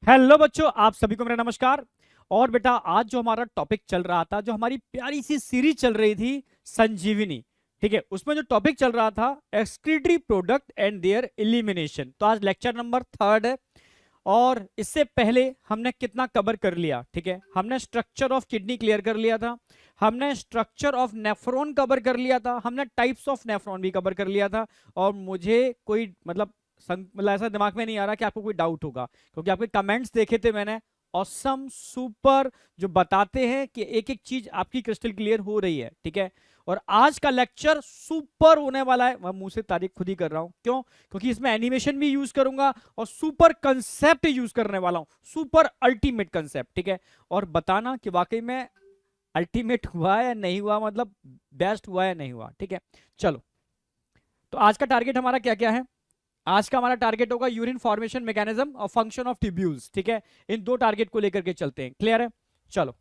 Hello बच्चों, आप सभी को मेरा नमस्कार। और बेटा, आज जो हमारा टॉपिक चल रहा था, जो हमारी प्यारी सी सीरीज चल रही थी संजीवनी, ठीक है, उसमें जो टॉपिक चल रहा था excretory product and there elimination. तो आज लेक्चर नंबर 3 है। और इससे पहले हमने कितना कवर कर लिया, ठीक है, हमने स्ट्रक्चर ऑफ किडनी क्लियर कर लिया था, हमने स्ट्रक्चर ऑफ नेफ्रॉन कवर कर लिया था, हमने टाइप्स ऑफ नेफ्रॉन भी कवर कर लिया था। और मुझे कोई मतलब ऐसा दिमाग में नहीं आ रहा कि आपको कोई डाउट होगा, क्योंकि आपके कमेंट्स देखे थे मैंने, ऑसम सुपर, जो बताते हैं कि एक एक चीज आपकी क्रिस्टल क्लियर हो रही है, ठीक है। और आज का लेक्चर सुपर होने वाला है। मैं मुंह से तारीफ खुद ही कर रहा हूं, क्यों? क्योंकि इसमें एनिमेशन भी यूज करूंगा और सुपर कंसेप्ट यूज करने वाला हूं, सुपर अल्टीमेट कंसेप्ट, ठीक है। और बताना कि वाकई में अल्टीमेट हुआ है या नहीं हुआ, मतलब बेस्ट हुआ है या नहीं हुआ, ठीक है। चलो, तो आज का टारगेट हमारा क्या क्या है? आज का हमारा टारगेट होगा यूरिन फॉर्मेशन मैकेनिज्म और फंक्शन ऑफ ट्यूब्यूल्स, ठीक है। इन दो टारगेट को लेकर के चलते हैं, क्लियर है? चलो,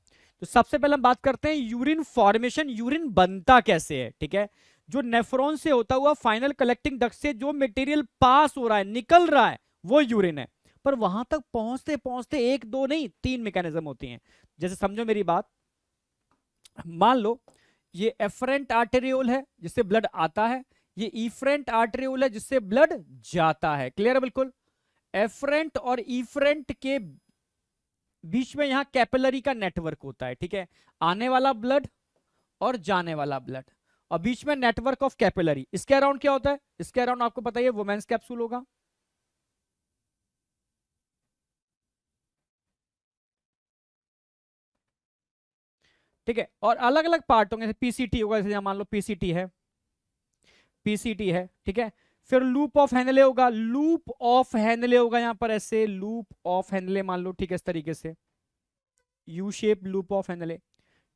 तो सबसे पहले हम बात करते हैं यूरिन फॉर्मेशन, यूरिन बनता कैसे है, ठीक है। जो नेफ्रॉन से होता हुआ फाइनल कलेक्टिंग डक्ट से जो मटेरियल पास हो रहा है, निकल रहा है, वो यूरिन है। पर वहां तक पहुंचते पहुंचते एक दो नहीं, तीन मैकेनिज्म होती हैं। जैसे समझो मेरी बात, मान लो ये एफरेंट आर्टेरियोल है जिससे ब्लड आता है, ये इफरेंट आर्टेरियोल है जिससे ब्लड जाता है। क्लियर है बिल्कुल? एफरेंट और इफरेंट के बीच में यहां कैपिलरी का नेटवर्क होता है, ठीक है। आने वाला ब्लड और जाने वाला ब्लड, और बीच में नेटवर्क ऑफ कैपिलरी। इसके अराउंड क्या होता है? इसके अराउंड आपको पता है वुमेन्स कैप्सूल होगा, ठीक है। और अलग अलग पार्ट होंगे, पीसीटी होगा, जैसे मान लो पीसीटी है, पीसीटी है, ठीक है। फिर लूप ऑफ हेनले होगा, लूप ऑफ हेनले होगा यहां पर ऐसे, लूप ऑफ हेनले मान लो, ठीक है, इस तरीके से U shape loop of Henle,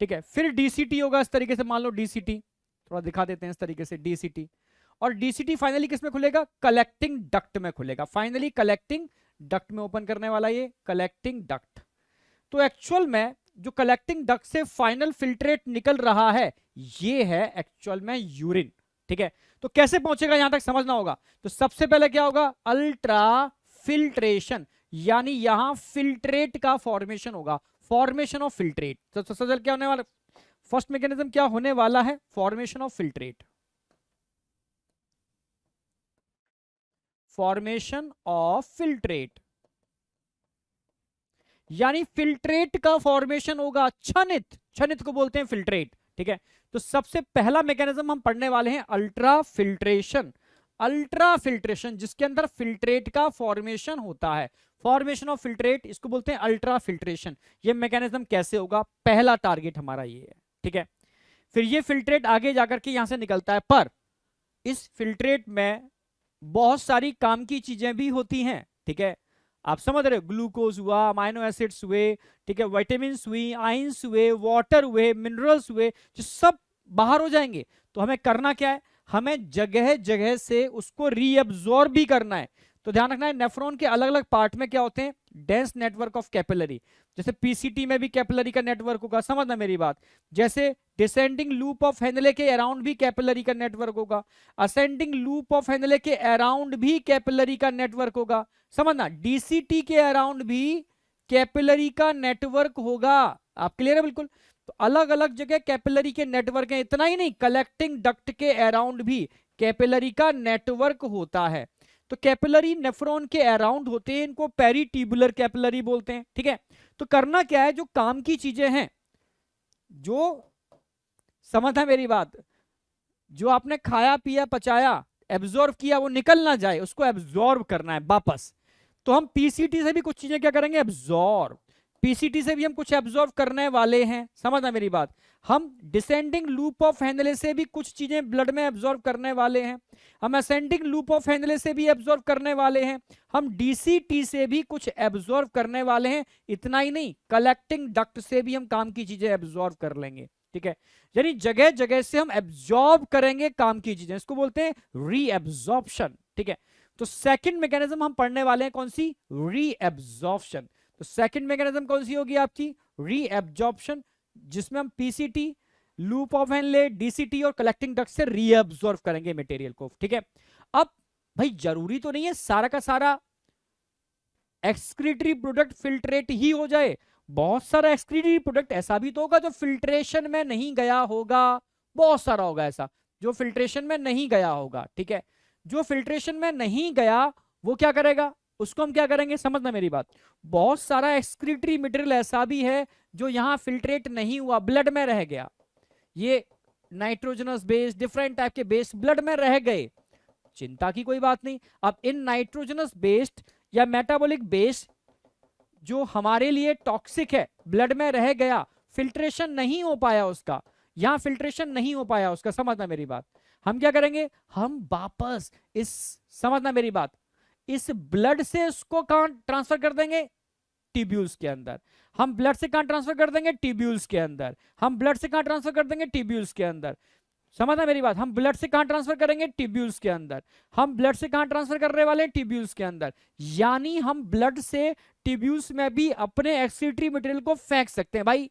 ठीक है। फिर डीसीटी होगा इस तरीके से, मान लो डीसीटी, थोड़ा दिखा देते हैं इस तरीके से डीसीटी। और डीसीटी फाइनली किस में खुलेगा? कलेक्टिंग डक्ट में खुलेगा, फाइनली कलेक्टिंग डक्ट में ओपन करने वाला ये कलेक्टिंग डक्ट। तो एक्चुअल में जो कलेक्टिंग डक्ट से फाइनल फिल्ट्रेट निकल रहा है, ये है एक्चुअल में यूरिन, ठीक है। तो कैसे पहुंचेगा यहां तक समझना होगा। तो सबसे पहले क्या होगा? अल्ट्रा फिल्ट्रेशन, यानी यहां फिल्ट्रेट का फॉर्मेशन होगा, फॉर्मेशन ऑफ फिल्ट्रेट। तो सजल क्या होने वाला? फर्स्ट मैकेनिज्म क्या होने वाला है? Formation of filtrate, formation of filtrate, यानी फिल्ट्रेट का फॉर्मेशन होगा। छनित, छनित को बोलते हैं फिल्ट्रेट, ठीक है। तो सबसे पहला मैकेनिज्म हम पढ़ने वाले हैं अल्ट्रा फिल्ट्रेशन, अल्ट्रा फिल्ट्रेशन जिसके अंदर फिल्ट्रेट का फॉर्मेशन होता है, फॉर्मेशन ऑफ फिल्ट्रेट, इसको बोलते हैं अल्ट्रा फिल्ट्रेशन। ये मैकेनिज्म कैसे होगा? पहला टारगेट हमारा ये है, ठीक है। फिर ये फिल्ट्रेट आगे जाकर के यहां से निकलता है, पर इस फिल्ट्रेट में बहुत सारी काम की चीजें भी होती हैं, ठीक है। आप समझ रहे हो, ग्लूकोज हुआ, अमाइनो एसिड्स हुए, ठीक है, विटामिन हुई, आइंस हुए, वाटर हुए, मिनरल्स हुए, जो सब बाहर हो जाएंगे। तो हमें करना क्या है? हमें जगह जगह से उसको रीअब्सॉर्ब भी करना है। तो ध्यान रखना है, नेफ्रॉन के अलग अलग पार्ट में क्या होते हैं? Dense network of capillary. जैसे पीसीटी में भी कैपिलरी का नेटवर्क होगा, समझना मेरी बात। जैसे डिसेंडिंग लूप ऑफ हेनले के अराउंड भी कैपिलरी का नेटवर्क होगा, असेंडिंग लूप ऑफ हेनले के अराउंड भी कैपिलरी का नेटवर्क होगा, समझना। डीसीटी के अराउंड भी कैपिलरी का नेटवर्क होगा। आप क्लियर है बिल्कुल? तो अलग अलग जगह कैपिलरी के नेटवर्क हैं। इतना ही नहीं, कलेक्टिंग डक्ट के अराउंड भी कैपिलरी का नेटवर्क होता है। तो कैपिलरी नेफ्रॉन के अराउंड होते हैं, इनको पेरिट्यूबुलर कैपिलरी बोलते हैं, ठीक है। तो करना क्या है? जो काम की चीजें हैं, जो समझा मेरी बात, जो आपने खाया पिया पचाया एब्जॉर्ब किया, वो निकल ना जाए, उसको एब्जॉर्ब करना है वापस। तो हम पीसीटी से भी कुछ चीजें क्या करेंगे? एब्जॉर्ब। पीसीटी से भी हम कुछ एब्जॉर्ब करने वाले हैं, समझना मेरी बात। हम डिसेंडिंग लूप ऑफ हेनले से भी कुछ चीजें ब्लड में एब्जॉर्ब करने वाले हैं, हम असेंडिंग लूप ऑफ हेनले से भी एब्जॉर्ब करने वाले हैं, हम डीसीटी से भी कुछ एब्जॉर्ब करने वाले हैं। इतना ही नहीं, कलेक्टिंग डक्ट से भी हम काम की चीजें एब्जॉर्ब कर लेंगे, ठीक है। यानी जगह जगह से हम एब्जॉर्ब करेंगे काम की चीजें, इसको बोलते हैं रीएब्जॉर्प्शन, ठीक है। तो सेकंड मैकेनिज्म हम पढ़ने वाले हैं कौन सी? रीएब्जॉर्प्शन। तो सेकंड मैकेनिज्म कौन सी होगी आपकी? रीएब्जॉर्प्शन, जिसमें हम PCT, loop of Henle, DCT और कलेक्टिंग डक्ट से रीअब्सॉर्ब करेंगे मटेरियल को, ठीक है। अब भाई जरूरी तो नहीं है सारा का सारा एक्सक्रीटरी प्रोडक्ट फिल्ट्रेट ही हो जाए। बहुत सारा एक्सक्रीटरी प्रोडक्ट ऐसा भी तो होगा जो फिल्ट्रेशन में नहीं गया होगा, बहुत सारा होगा ऐसा जो फिल्ट्रेशन में नहीं गया होगा। ठीक है, जो फिल्ट्रेशन में नहीं गया वो क्या करेगा, उसको हम क्या करेंगे, समझना मेरी बात। बहुत सारा एक्सक्रीटरी मटेरियल ऐसा भी है जो यहां फिल्ट्रेट नहीं हुआ, ब्लड में रह गया। ये नाइट्रोजनस बेस, डिफरेंट टाइप के बेस ब्लड में रह गए, चिंता की कोई बात नहीं। अब इन नाइट्रोजनस बेस्ड या मेटाबॉलिक बेस जो हमारे लिए टॉक्सिक है, ब्लड में रह गया, फिल्ट्रेशन नहीं हो पाया उसका, यहां फिल्ट्रेशन नहीं हो पाया उसका, समझना मेरी बात। हम क्या करेंगे, हम वापस इस, समझना मेरी बात, इस ब्लड से उसको कहां ट्रांसफर कर देंगे, टिब्यूल्स के अंदर। हम ब्लड से कहां ट्रांसफर कर देंगे, टिब्यूल्स के अंदर। हम ब्लड से कहां ट्रांसफर कर देंगे, टिब्यूल्स के अंदर। समझना मेरी बात, हम ब्लड से कहां ट्रांसफर करेंगे, टिब्यूल्स के अंदर। हम ब्लड से कहां ट्रांसफर करने वाले, टिब्यूल्स के अंदर। यानी हम ब्लड से टिब्यूल्स में भी अपने एक्सक्रीटरी मटेरियल को फेंक सकते हैं। भाई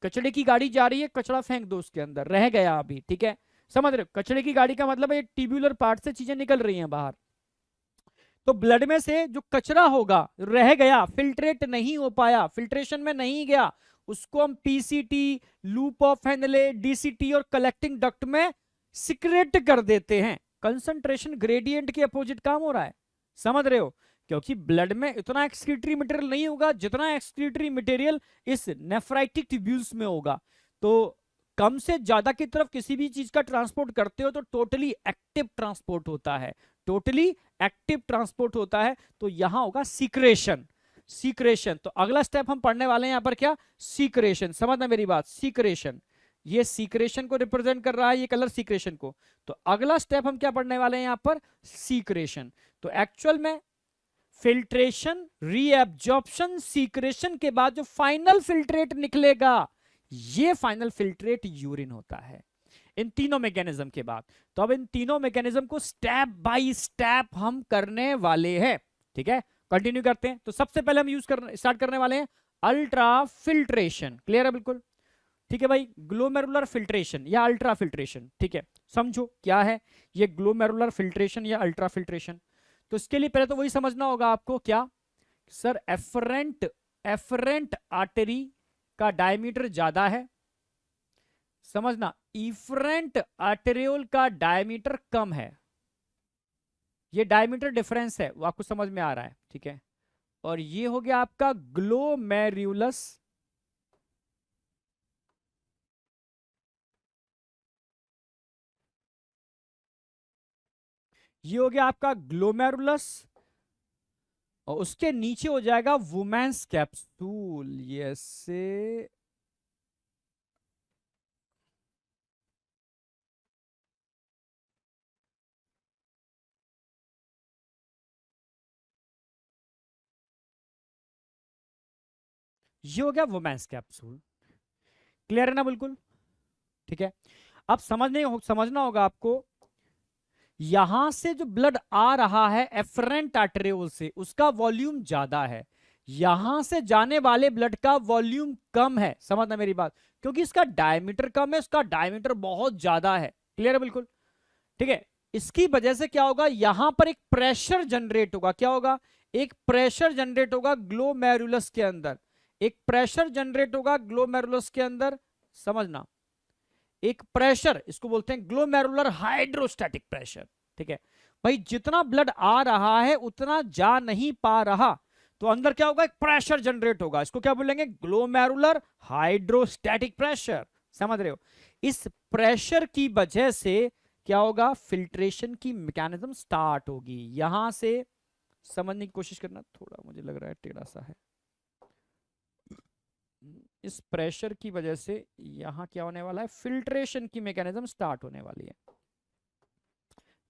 कचड़े की गाड़ी जा रही है, कचड़ा फेंक दो उसके अंदर, रह गया अभी, ठीक है, समझ रहे हो, कचड़े की गाड़ी का मतलब है ट्यूब्यूलर पार्ट से चीजें निकल रही हैं बाहर। तो ब्लड में से जो कचरा होगा, रह गया, फिल्ट्रेट नहीं हो पाया, फिल्ट्रेशन में नहीं गया, उसको हम PCT, loop of Henle, DCT और कलेक्टिंग डक्ट में सिक्रेट कर देते हैं। कंसंट्रेशन ग्रेडियंट के अपोजिट काम हो रहा है, समझ रहे हो, क्योंकि ब्लड में इतना एक्सक्रीटरी मटेरियल नहीं होगा जितना एक्सक्रीटरी मटेरियल इस नेफ्राइटिक ट्यूब्यूल्स में होगा। तो कम से ज्यादा की तरफ किसी भी चीज का ट्रांसपोर्ट करते हो तो टोटली एक्टिव ट्रांसपोर्ट होता है, टोटली एक्टिव ट्रांसपोर्ट होता है। तो यहां होगा सीक्रेशन, सीक्रेशन। तो अगला स्टेप हम पढ़ने वाले हैं यहां पर क्या, सीक्रेशन, समझना मेरी बात, सीक्रेशन। ये सीक्रेशन को रिप्रेजेंट कर रहा है, ये कलर सीक्रेशन को। तो अगला स्टेप हम क्या पढ़ने वाले हैं यहां पर, सीक्रेशन। तो एक्चुअल में फिल्ट्रेशन, रीएब्जॉर्प्शन, सीक्रेशन के बाद जो फाइनल फिल्ट्रेट निकलेगा, ये फाइनल फिल्ट्रेट यूरिन होता है, इन तीनों मैकेनिज्म के बाद। तो अब इन तीनों मैकेनिज्म को स्टेप बाय स्टेप हम करने वाले हैं, ठीक है, कंटिन्यू करते हैं। तो सबसे पहले हम स्टार्ट करने वाले हैं अल्ट्रा फिल्ट्रेशन, क्लियर है बिल्कुल, ठीक है भाई, ग्लोमेरुलर फिल्ट्रेशन या अल्ट्रा फिल्ट्रेशन, ठीक है, समझो क्या है ये ग्लोमेरुलर फिल्ट्रेशन या अल्ट्रा फिल्ट्रेशन। तो इसके लिए पहले तो वही समझना होगा आपको, क्या सर, एफरेंट, एफरेंट आर्टरी का डायमीटर ज्यादा है, समझना, इफरेंट आर्टेरियोल का डायमीटर कम है, ये डायमीटर डिफरेंस है वो आपको समझ में आ रहा है, ठीक है। और ये हो गया आपका ग्लोमेरुलस, ये हो गया आपका ग्लोमेरुलस, और उसके नीचे हो जाएगा वुमेन्स कैप्सूल, ये से, ये हो गया वुमेन्स कैप्सूल, क्लियर है ना बिल्कुल, ठीक है। अब समझना होगा आपको, यहां से जो ब्लड आ रहा है एफरेंट आर्टेरियोल से, उसका वॉल्यूम ज्यादा है, यहां से जाने वाले ब्लड का वॉल्यूम कम है, समझना मेरी बात, क्योंकि इसका डायमीटर कम है, इसका डायमीटर बहुत ज्यादा है, क्लियर है बिल्कुल, ठीक है। इसकी वजह से क्या होगा, यहां पर एक प्रेशर जनरेट होगा, क्या होगा, एक प्रेशर जनरेट होगा ग्लोमेरुलस के अंदर, एक प्रेशर जनरेट होगा ग्लोमेरुलस के अंदर, समझना, एक प्रेशर, इसको बोलते हैं ग्लोमेरुलर हाइड्रोस्टैटिक प्रेशर, ठीक है। भाई जितना ब्लड आ रहा है उतना जा नहीं पा रहा, तो अंदर क्या होगा, एक प्रेशर जनरेट होगा, इसको क्या बोलेंगे, ग्लोमेरुलर हाइड्रोस्टैटिक प्रेशर, समझ रहे हो। इस प्रेशर की वजह से क्या होगा, फिल्ट्रेशन की मैकेनिज्म स्टार्ट होगी। यहां से समझने की कोशिश करना, थोड़ा मुझे लग रहा है टेढ़ा सा है, इस प्रेशर की वजह से यहां क्या होने वाला है, फिल्ट्रेशन की मैकेनिज्म स्टार्ट होने वाली है।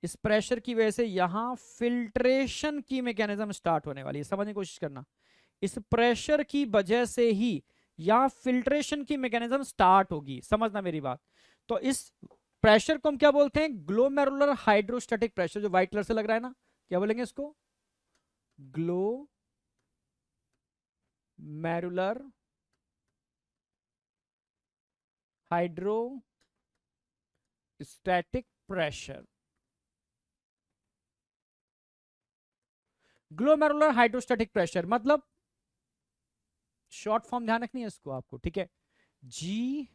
इस प्रेशर की वजह से यहां फिल्ट्रेशन की मैकेनिज्म स्टार्ट होने वाली है, समझने की कोशिश करना, इस प्रेशर की वजह से ही यहां फिल्ट्रेशन की मैकेनिज्म स्टार्ट होगी, समझना मेरी बात। तो इस प्रेशर को हम क्या बोलते हैं, ग्लोमेरुलर हाइड्रोस्टैटिक प्रेशर, जो व्हाइट कलर से लग रहा है ना, क्या बोलेंगे इसको, glomerular hydrostatic pressure. Glomerular hydrostatic pressure मतलब शॉर्ट फॉर्म ध्यान रखनी है इसको आपको, ठीक है, GHP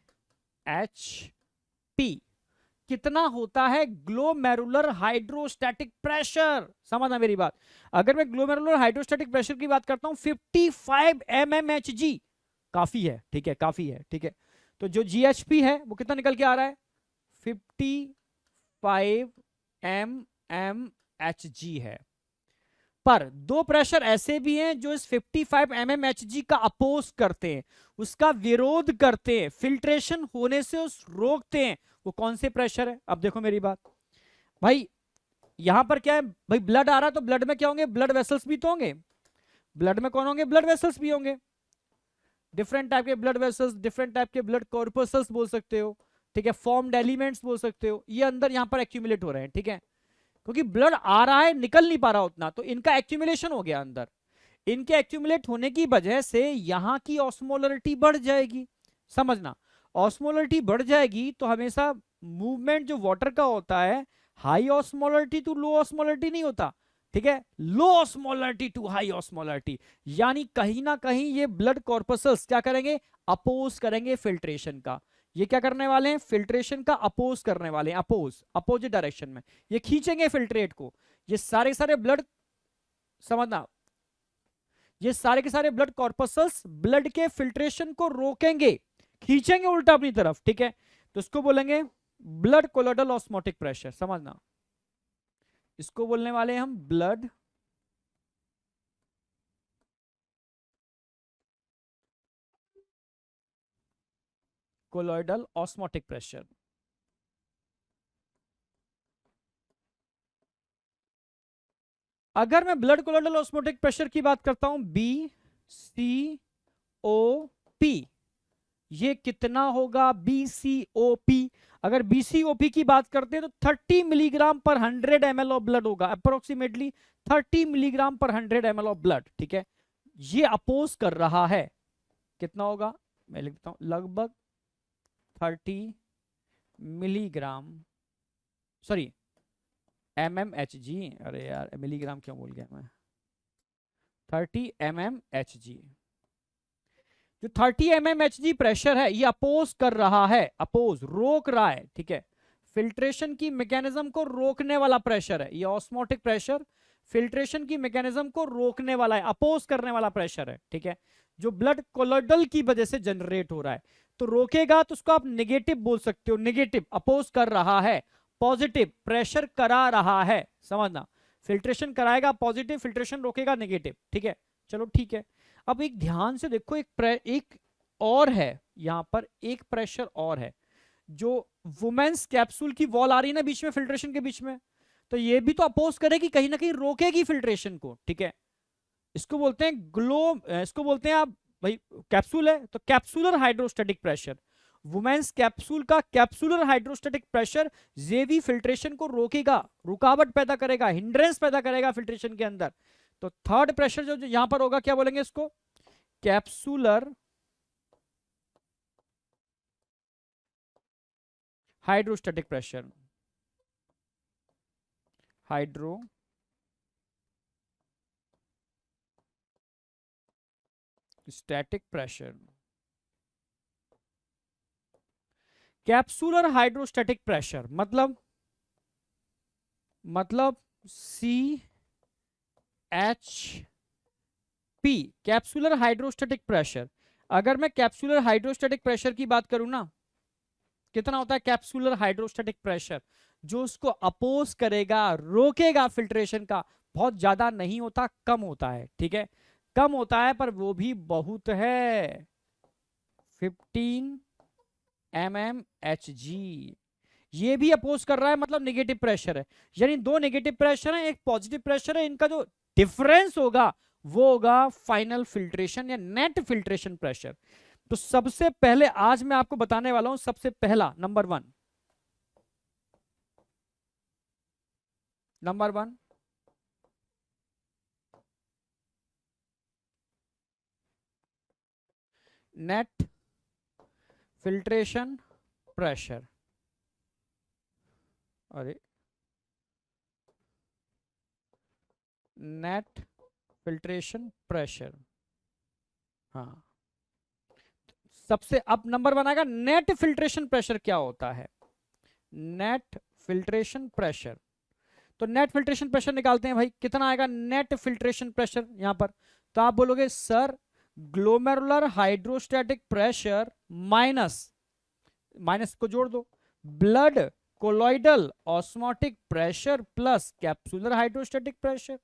कितना होता है ग्लोमेरुलर हाइड्रोस्टैटिक प्रेशर। समझना मेरी बात, अगर मैं ग्लोमेरुलर हाइड्रोस्टैटिक प्रेशर की बात करता हूं 55 mmHg काफी है, ठीक है, काफी है, ठीक है। तो जो GHP है वो कितना निकल के आ रहा है 55 mmHg है। पर दो प्रेशर ऐसे भी हैं जो इस 55 mmHg का अपोज करते हैं, उसका विरोध करते हैं, फिल्ट्रेशन होने से उस रोकते हैं। वो कौन से प्रेशर है? अब देखो मेरी बात भाई, यहां पर क्या है भाई, ब्लड आ रहा है तो ब्लड में क्या होंगे, ब्लड वेसल्स भी तो होंगे। ब्लड में कौन होंगे, ब्लड वेसल्स भी होंगे। डिफरेंट टाइप के ब्लड वेसल्स, डिफरेंट टाइप के ब्लड कॉर्पसल्स बोल सकते हो, ठीक है, फॉर्म्ड एलिमेंट्स बोल सकते हो। ये अंदर यहां पर एक्यूमुलेट हो रहे हैं, ठीक है, क्योंकि ब्लड आ रहा है निकल नहीं पा रहा उतना, तो इनका एक्यूमुलेशन हो गया अंदर। इनके एक्यूमुलेट होने की वजह से यहां की ऑस्मोलरिटी बढ़ जाएगी। समझना, ऑस्मोलरिटी बढ़ जाएगी तो हमेशा मूवमेंट जो वाटर का होता है high osmolarity to low osmolarity नहीं होता, ठीक है, low osmolarity to high osmolarity. यानी कहीं ना कहीं ये ब्लड कॉर्पसल्स क्या करेंगे, अपोज करेंगे फिल्ट्रेशन का। ये क्या करने वाले हैं, फिल्ट्रेशन का अपोज करने वाले हैं, अपोजिट डायरेक्शन में ये खींचेंगे फिल्ट्रेट को। ये सारे सारे ब्लड, समझना, ये सारे के सारे ब्लड कॉर्पसल्स ब्लड के फिल्ट्रेशन को रोकेंगे, खींचेंगे उल्टा अपनी तरफ, ठीक है। तो इसको बोलेंगे ब्लड कोलोइडल ऑस्मोटिक प्रेशर। समझना, इसको बोलने वाले हैं हम ब्लड कोलोइडल ऑस्मोटिक प्रेशर। अगर मैं ब्लड कोलोइडल ऑस्मोटिक प्रेशर की बात करता हूं BCOP, ये कितना होगा BCOP? अगर BCOP की बात करते हैं तो 30 मिलीग्राम पर 100 ml ऑफ ब्लड होगा, अप्रोक्सीमेटली 30 मिलीग्राम पर 100 ml ऑफ ब्लड, ठीक है। ये अपोज कर रहा है, कितना होगा, मैं लिखता हूं लगभग 30 मिलीग्राम, सॉरी mmHg, अरे यार मिलीग्राम क्यों बोल गया मैं, 30 mmHg। जो 30 mmHg प्रेशर है ये अपोज कर रहा है, अपोज रोक रहा है, ठीक है, फिल्ट्रेशन की मैकेनिज्म को रोकने वाला प्रेशर है ये ऑस्मोटिक प्रेशर। फिल्ट्रेशन की मैकेनिज्म को रोकने वाला है, अपोज करने वाला प्रेशर है, ठीक है, जो ब्लड कोलोइडल की वजह से जनरेट हो रहा है। तो रोकेगा तो उसको आप नेगेटिव बोल सकते हो, नेगेटिव अपोज कर रहा है, पॉजिटिव प्रेशर करा रहा है। समझना, फिल्ट्रेशन कराएगा पॉजिटिव, फिल्ट्रेशन रोकेगा नेगेटिव, ठीक है, चलो ठीक है। अब एक ध्यान से देखो, एक और है यहां पर, एक प्रेशर और है, जो वुमेन्स कैप्सूल की वॉल आ रही है ना बीच में, फिल्ट्रेशन के बीच में, तो ये भी तो अपोज करेगी, कहीं ना कहीं रोकेगी फिल्ट्रेशन को, ठीक है। इसको बोलते हैं इसको बोलते हैं आप भाई, कैप्सूल है तो capsular hydrostatic pressure. Bowman's capsule का कैप्सूलर हाइड्रोस्टैटिक प्रेशर ये भी फिल्ट्रेशन को रोकेगा, रुकावट पैदा करेगा, हिंड्रेंस पैदा करेगा फिल्ट्रेशन के अंदर। तो थर्ड प्रेशर जो यहां पर होगा क्या बोलेंगे इसको, capsular hydrostatic pressure, hydrostatic pressure, capsular hydrostatic pressure मतलब CHP, कैप्सूलर हाइड्रोस्टैटिक प्रेशर। अगर मैं कैप्सूलर हाइड्रोस्टैटिक प्रेशर की बात करूं ना, कितना होता है कैप्सूलर हाइड्रोस्टैटिक प्रेशर, जो उसको अपोज करेगा, रोकेगा फिल्ट्रेशन का, बहुत ज्यादा नहीं होता, कम होता है, ठीक है, कम होता है, पर वो भी बहुत है, 15 mmHg। ये भी अपोज कर रहा है, मतलब नेगेटिव प्रेशर है, यानी दो नेगेटिव प्रेशर है, एक पॉजिटिव प्रेशर है, इनका जो डिफरेंस होगा वो होगा फाइनल फिल्ट्रेशन या नेट फिल्ट्रेशन प्रेशर। तो सबसे पहले आज मैं आपको बताने वाला हूं, सबसे पहला number one net filtration pressure. अरे नेट फिल्ट्रेशन प्रेशर। हाँ, सबसे अब नंबर बनाएगा नेट फिल्ट्रेशन प्रेशर क्या होता है, नेट फिल्ट्रेशन प्रेशर। तो नेट फिल्ट्रेशन प्रेशर निकालते हैं भाई, कितना आएगा नेट फिल्ट्रेशन प्रेशर यहां पर। तो आप बोलोगे sir glomerular hydrostatic pressure minus, minus को जोड़ दो, blood colloidal osmotic pressure plus capsular hydrostatic pressure.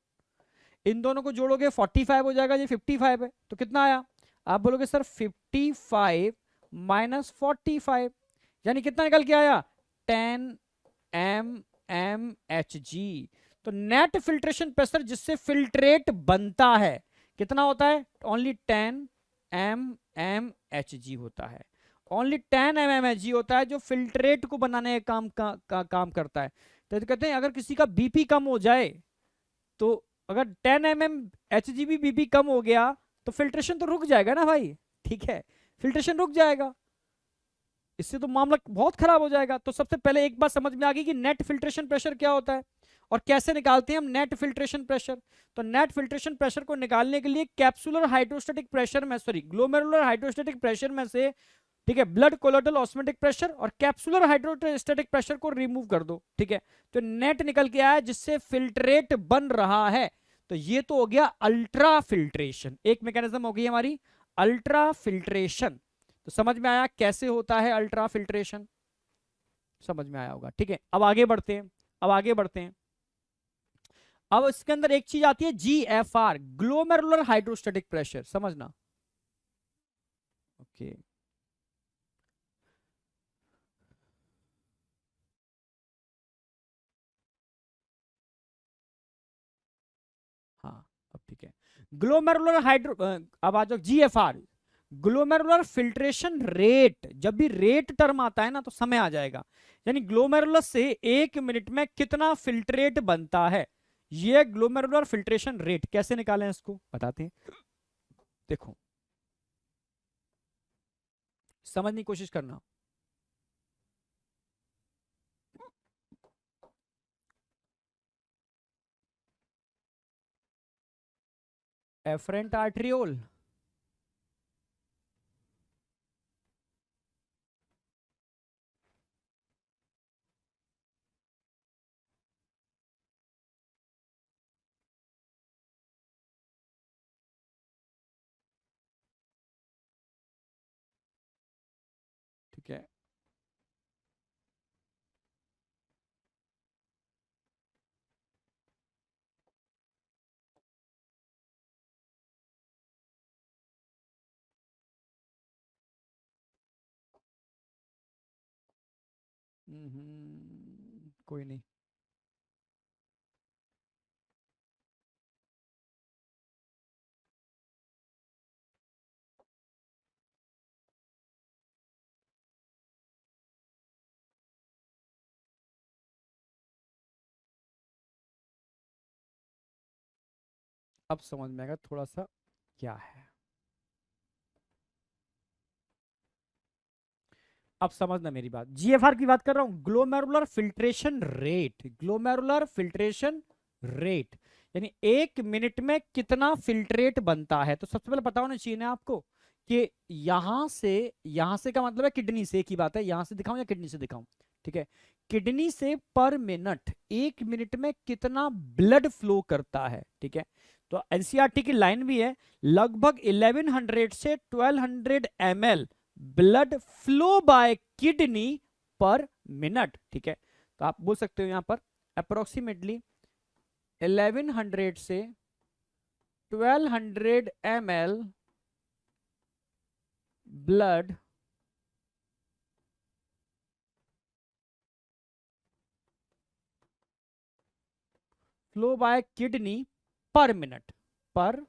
इन दोनों को जोड़ोगे 45 हो जाएगा, ये 55 है, तो कितना आया, आप बोलोगे सर 55 माइनस 45, यानी कितना निकल के आया 10 mmHg। तो नेट फिल्ट्रेशन प्रेशर जिससे फिल्ट्रेट बनता है कितना होता है, ओनली 10 mmHg होता है, ओनली 10 mmHg होता है, जो फिल्ट्रेट को बनाने का काम करता है। तो कहते हैं अगर किसी का बीपी कम हो जाए, तो अगर 10 mmHg भी बीपी कम हो गया तो फिल्ट्रेशन तो रुक जाएगा ना भाई, ठीक है, फिल्ट्रेशन रुक जाएगा, इससे तो मामला बहुत खराब हो जाएगा। तो सबसे पहले एक बात समझ में आ गई कि नेट फिल्ट्रेशन प्रेशर क्या होता है और कैसे निकालते हैं हम नेट फिल्ट्रेशन प्रेशर। तो नेट फिल्ट्रेशन प्रेशर को निकालने के लिए कैप्सुलर हाइड्रोस्टैटिक प्रेशर में, सॉरी ग्लोमेरुलर हाइड्रोस्टैटिक प्रेशर में से, ठीक है, ब्लड कोलोइडल ऑस्मोटिक प्रेशर और कैप्सुलर हाइड्रोस्टैटिक प्रेशर को रिमूव कर दो, ठीक है, तो नेट निकल के आया जिससे फिल्ट्रेट बन रहा है। तो ये तो हो गया अल्ट्रा फिल्ट्रेशन, एक मैकेनिज्म हो गई हमारी अल्ट्रा फिल्ट्रेशन। तो समझ में आया कैसे होता है अल्ट्रा फिल्ट्रेशन, समझ में आया होगा, ठीक है। अब आगे बढ़ते हैं, अब आगे बढ़ते हैं। अब इसके अंदर एक चीज आती है GFR, ग्लोमेरुलर हाइड्रोस्टैटिक प्रेशर, समझना, ओके। हाँ, अब ठीक है, ग्लोमेरुलर हाइड्रो, अब आ जाओ GFR, ग्लोमेरुलर फिल्ट्रेशन रेट। जब भी रेट टर्म आता है ना तो समय आ जाएगा, यानी ग्लोमेरुलर से 1 मिनट में कितना फिल्ट्रेट बनता है, ये ग्लोमेरुलर फिल्ट्रेशन रेट। कैसे निकालें इसको बताते हैं, देखो समझने की कोशिश करना। एफरेंट आर्ट्रियोल, ठीक है, कोई नहीं, अब समझ में आएगा थोड़ा सा क्या है। अब समझना मेरी बात, GFR की बात कर रहा हूं, glomerular filtration rate, glomerular filtration rate, यानी 1 मिनट में कितना फिल्ट्रेट बनता है। तो सबसे पहले पता होना चाहिए ना आपको कि यहां से का मतलब है किडनी से, एक ही बात है, यहां से दिखाऊं या किडनी से दिखाऊं, ठीक है, किडनी से पर मिनट 1 मिनट में कितना ब्लड फ्लो करता है, ठीक है। तो एनसीईआरटी की लाइन भी है, लगभग 1100 से 1200 ml blood flow bye kidney पर मिनट, ठीक है। तो आप बोल सकते हो यहां पर अप्रोक्सीमेटली 1100 से 1200 ml blood flow bye kidney पर मिनट, पर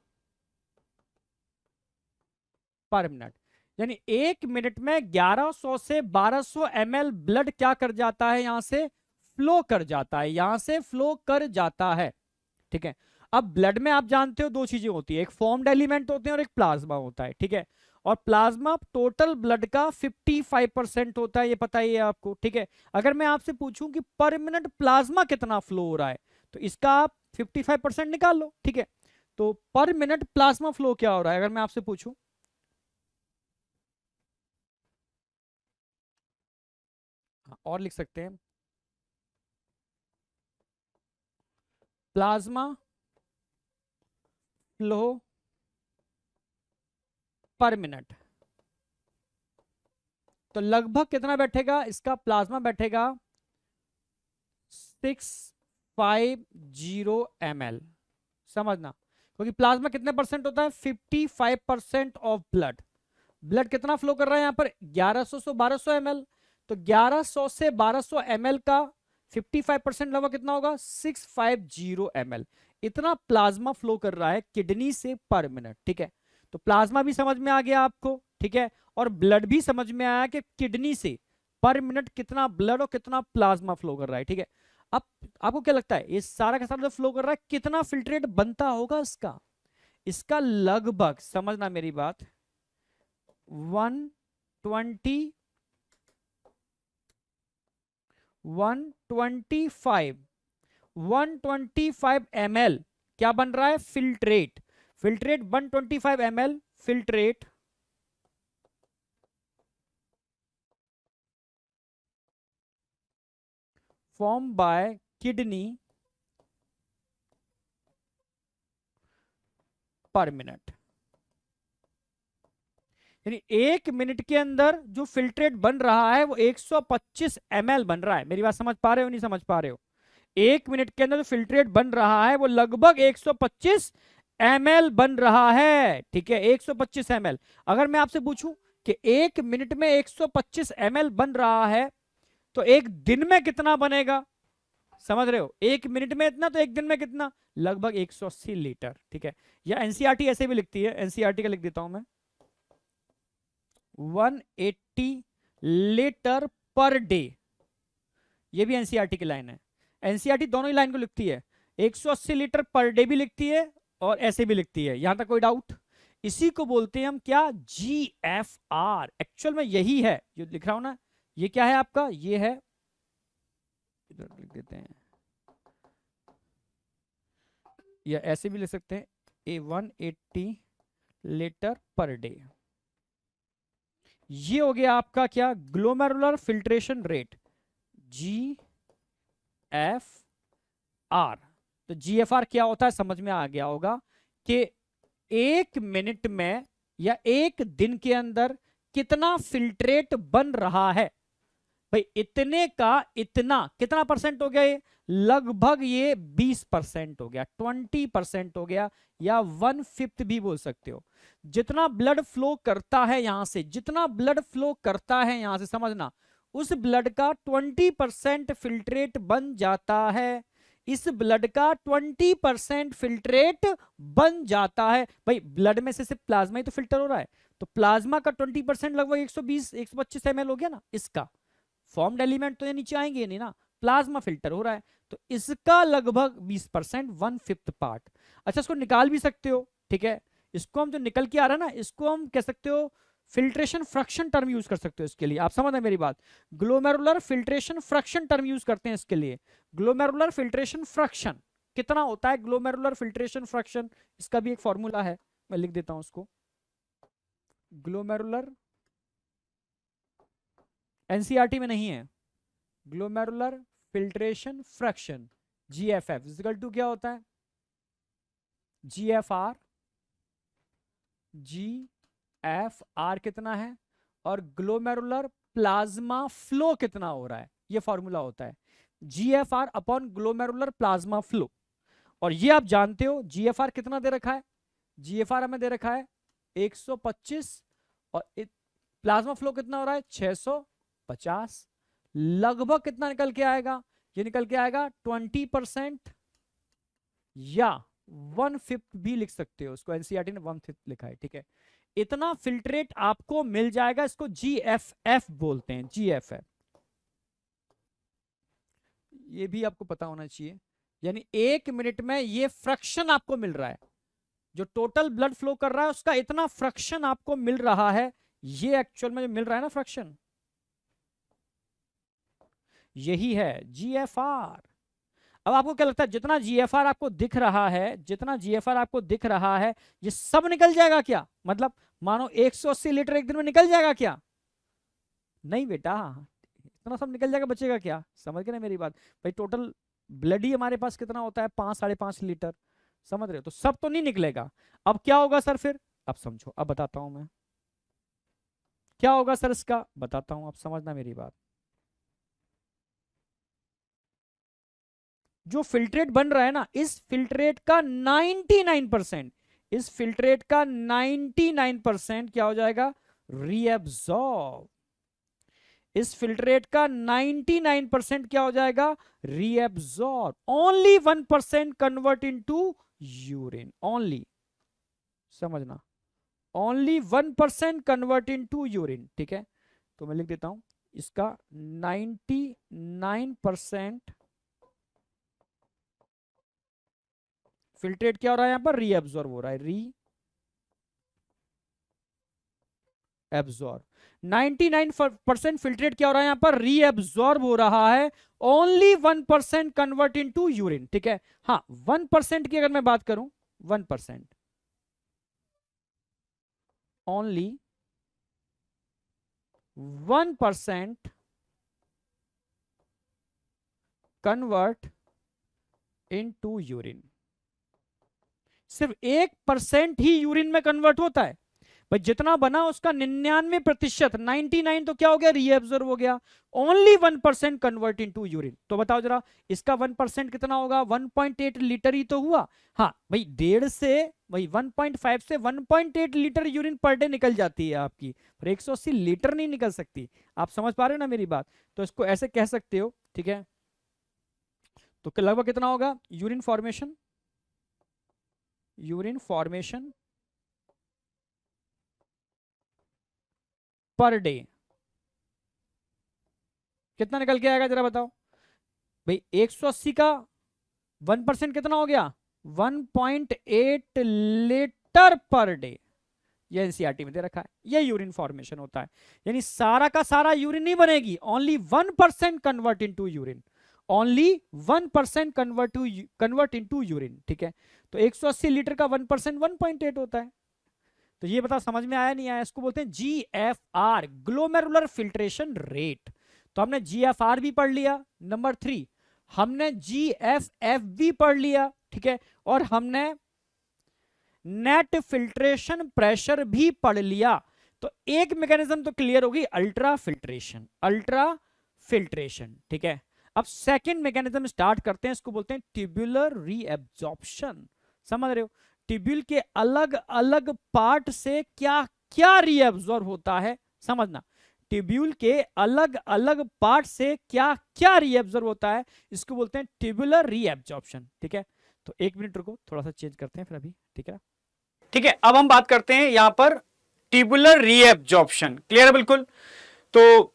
मिनट, यानी 1 मिनट में 1100 से 1200 ml ब्लड क्या कर जाता है, यहां से फ्लो कर जाता है, यहां से फ्लो कर जाता है, ठीक है। अब ब्लड में आप जानते हो दो चीजें होती है, एक फॉर्म्ड एलिमेंट होते हैं और एक प्लाज्मा होता है, ठीक है। और प्लाज्मा टोटल ब्लड का 55% होता है, ये पता ही है आपको, ठीक है। अगर मैं आपसे पूछूं कि पर मिनट प्लाज्मा कितना फ्लो हो रहा है, तो इसका आप 55% निकाल लो, ठीक है। तो पर मिनट प्लाज्मा फ्लो क्या हो रहा है अगर मैं आपसे पूछूं? और लिख सकते हैं प्लाज्मा फ्लो पर मिनट। तो लगभग कितना बैठेगा इसका प्लाज्मा? बैठेगा 650 ml। समझना, क्योंकि प्लाज्मा कितने परसेंट होता है? 55% ऑफ ब्लड। ब्लड कितना फ्लो कर रहा है यहाँ पर? 1100 से 1200 ml। तो 1100 से 1200 ml का 55% लगभग कितना होगा? 650 ml। इतना प्लाज्मा फ्लो कर रहा है किडनी से पर मिनट। ठीक है, तो प्लाज्मा भी समझ में आ गया आपको। ठीक है, और ब्लड भी समझ में आया कि किडनी से पर मिनट कितना ब्लड और कितना प्लाज्मा फ्लो कर रहा है। ठीक है, अब आपको क्या लगता है ये सारा का सारा जो फ्लो कर रहा है कितना फिल्ट्रेट बनता होगा इसका? इसका लगभग, समझना मेरी बात, 125 ml क्या बन रहा है? Filtrate. Filtrate 125 ml filtrate form by kidney पर मिनट। यानी 1 मिनट के अंदर जो फिल्ट्रेट बन रहा है वो 125 ml बन रहा है। मेरी बात समझ पा रहे हो नहीं समझ पा रहे हो? 1 मिनट के अंदर जो फिल्ट्रेट बन रहा है वो लगभग 125 ml बन रहा है। ठीक है, 125 ml। अगर मैं आपसे पूछूं कि 1 मिनट में 125 ml बन रहा है तो एक दिन में कितना बनेगा? समझ रहे हो? 1 मिनट में इतना, तो एक दिन में कितना? लगभग 180 लीटर। ठीक है, या एनसीईआरटी ऐसे भी लिखती है, एनसीईआरटी का लिख देता हूं मैं, 180 लीटर पर डे। ये भी एनसीईआरटी की लाइन है। एनसीईआरटी दोनों ही लाइन को लिखती है, 180 लीटर पर डे भी लिखती है और ऐसे भी लिखती है। यहां तक कोई डाउट? इसी को बोलते हैं हम क्या? जीएफआर। एक्चुअल में यही है जो लिख रहा हूं ना, ये क्या है आपका? ये है, इधर लिख देते हैं, या ऐसे भी लिख सकते हैं, ए 180 लीटर पर डे। ये हो गया आपका क्या? ग्लोमेरुलर फिल्ट्रेशन रेट, जी एफ आर। तो जी एफ आर क्या होता है समझ में आ गया होगा कि 1 मिनट में या एक दिन के अंदर कितना फिल्ट्रेट बन रहा है। भाई इतने का इतना कितना परसेंट हो गया? ये लगभग ये 20% हो गया, 20% हो गया, या 1/5 भी बोल सकते हो। जितना ब्लड फ्लो करता है यहां से, जितना ब्लड फ्लो करता है यहां से, समझना, उस ब्लड का 20% फिल्ट्रेट बन जाता है। इस ब्लड का 20% फिल्ट्रेट बन जाता है। भाई ब्लड में से सिर्फ प्लाज्मा ही तो फिल्टर हो रहा है, तो प्लाज्मा का 20% लगभग 120-125 ml हो गया ना। इसका फॉर्म्ड एलिमेंट तो ये नीचे आएंगे नहीं ना, प्लाज्मा फिल्टर हो रहा है, तो इसका लगभग 20%, 1/5 पार्ट। अच्छा, इसको निकाल भी सकते हो। ठीक है, इसको हम जो निकल के आ रहा है ना, इसको हम कह सकते हो फिल्ट्रेशन फ्रैक्शन टर्म यूज कर सकते हो इसके लिए। आप समझ रहे मेरी बात? Glomerular filtration fraction term use करते हैं इसके लिए। ग्लोमेरुलर फिल्ट्रेशन फ्रैक्शन कितना होता है? ग्लोमेरुलर फिल्ट्रेशन फ्रैक्शन, इसका भी एक फॉर्मूला है, मैं लिख देता हूं उसको। ग्लोमेरुलर, एनसीईआरटी में नहीं है, glomerular filtration fraction, GFF equal to क्या होता है? जीएफआर, जीएफआर कितना है और ग्लोमेरुलर प्लाज्मा फ्लो कितना हो रहा है, ये फॉर्मूला होता है, GFR upon glomerular plasma flow. और ये आप जानते हो जीएफआर कितना दे रखा है? जीएफआर हमें दे रखा है 125 और प्लाज्मा फ्लो कितना हो रहा है? 650। लगभग कितना निकल के आएगा? ये निकल के आएगा 20% या 1/5 भी लिख सकते हो उसको, एनसीईआरटी ने 1/5 लिखा है। ठीक है, इतना फिल्ट्रेट आपको मिल जाएगा। इसको जीएफएफ बोलते हैं, जीएफएफ। ये भी आपको पता होना चाहिए। यानी 1 मिनट में ये फ्रैक्शन आपको मिल रहा है, जो टोटल ब्लड फ्लो कर रहा है उसका इतना फ्रैक्शन आपको मिल रहा है। ये एक्चुअल में जो मिल रहा है ना फ्रैक्शन, यही है जीएफआर। अब आपको क्या लगता है जितना जीएफआर आपको दिख रहा है, जितना जीएफआर आपको दिख रहा है, ये सब निकल जाएगा क्या? मतलब मानो 180 लीटर एक दिन में निकल जाएगा क्या? नहीं बेटा, इतना सब निकल जाएगा, बचेगा क्या? समझ गए ना मेरी बात? भाई टोटल ब्लड ही हमारे पास कितना होता है? 5-5.5 लीटर। समझ रहे हो? तो सब तो नहीं निकलेगा। अब क्या होगा सर फिर? अब समझो, अब बताता हूं मैं क्या होगा सर इसका, बताता हूं, अब समझना मेरी बात। जो फिल्ट्रेट बन रहा है ना, इस फिल्ट्रेट का 99%, इस फिल्ट्रेट का 99% क्या हो जाएगा? रीएब्सॉर्ब। इस फिल्ट्रेट का 99% क्या हो जाएगा? Reabsorb. Only 1% convert into urine, only, समझना, ओनली 1% कन्वर्ट इनटू यूरिन। ठीक है, तो मैं लिख देता हूं इसका 99% फिल्ट्रेट क्या हो रहा है यहां पर? रीएब्सॉर्ब हो रहा है, री एब्सॉर्ब। 99% फिल्ट्रेट क्या हो रहा है यहां पर? रीएब्सॉर्ब हो रहा है। Only 1% convert into urine. ठीक है, हाँ 1% की अगर मैं बात करूं, 1%, ओनली 1% कन्वर्ट इनटू यूरिन। सिर्फ 1% ही यूरिन में कन्वर्ट होता है भाई। जितना बना उसका 99%, 99 तो क्या हो गया? रीएब्सॉर्ब हो गया। Only 1% convert into urine. तो बताओ जरा, इसका 1% कितना होगा? 1.8 लीटर ही तो हुआ। हाँ भाई, 1.5 से भाई 1.5 से 1.8 लीटर यूरिन पर डे निकल जाती है आपकी, पर 180 लीटर नहीं निकल सकती। आप समझ पा रहे हो ना मेरी बात? तो इसको ऐसे कह सकते हो। ठीक है, तो लगभग कितना होगा urine formation? Urine formation per day कितना निकल के आएगा जरा बताओ भाई? 180 का 1% कितना हो गया? 1.8 लीटर पर डे। ये एनसीईआरटी में दे रखा है, ये यूरिन फॉर्मेशन होता है। यानी सारा का सारा यूरिन नहीं बनेगी, only 1% convert into urine, only 1% convert into urine. ठीक है, तो 180 लीटर का 1% 1.8 होता है। तो ये बता, समझ में आया नहीं आया? इसको बोलते हैं जीएफआर, ग्लोमेरुलर फिल्ट्रेशन रेट। तो हमने जीएफआर भी पढ़ लिया, नंबर 3 हमने जीएफएफ भी पढ़ लिया। ठीक है, और हमने नेट फिल्ट्रेशन प्रेशर भी पढ़ लिया। तो एक मैकेनिज्म तो क्लियर होगी, अल्ट्रा फिल्ट्रेशन, अल्ट्रा फिल्ट्रेशन। ठीक है, अब सेकंड मैकेनिज्म स्टार्ट करते हैं, इसको बोलते हैं ट्यूबुलर रीएब्जॉर्प्शन। समझ रहे हो? ट्यूब्यूल के अलग अलग पार्ट से क्या क्या रीएब्जॉर्ब होता है, समझना। ट्यूब्यूल के अलग अलग पार्ट से क्या क्या रीएब्जॉर्ब होता है, इसको बोलते हैं ट्यूबुलर रीएब्जॉर्प्शन। ठीक है, तो 1 मिनट रुको, थोड़ा सा चेंज करते हैं फिर अभी। ठीक है, ठीक है, अब हम बात करते हैं यहां पर ट्यूबुलर रीएब्जॉर्प्शन। क्लियर है बिल्कुल? तो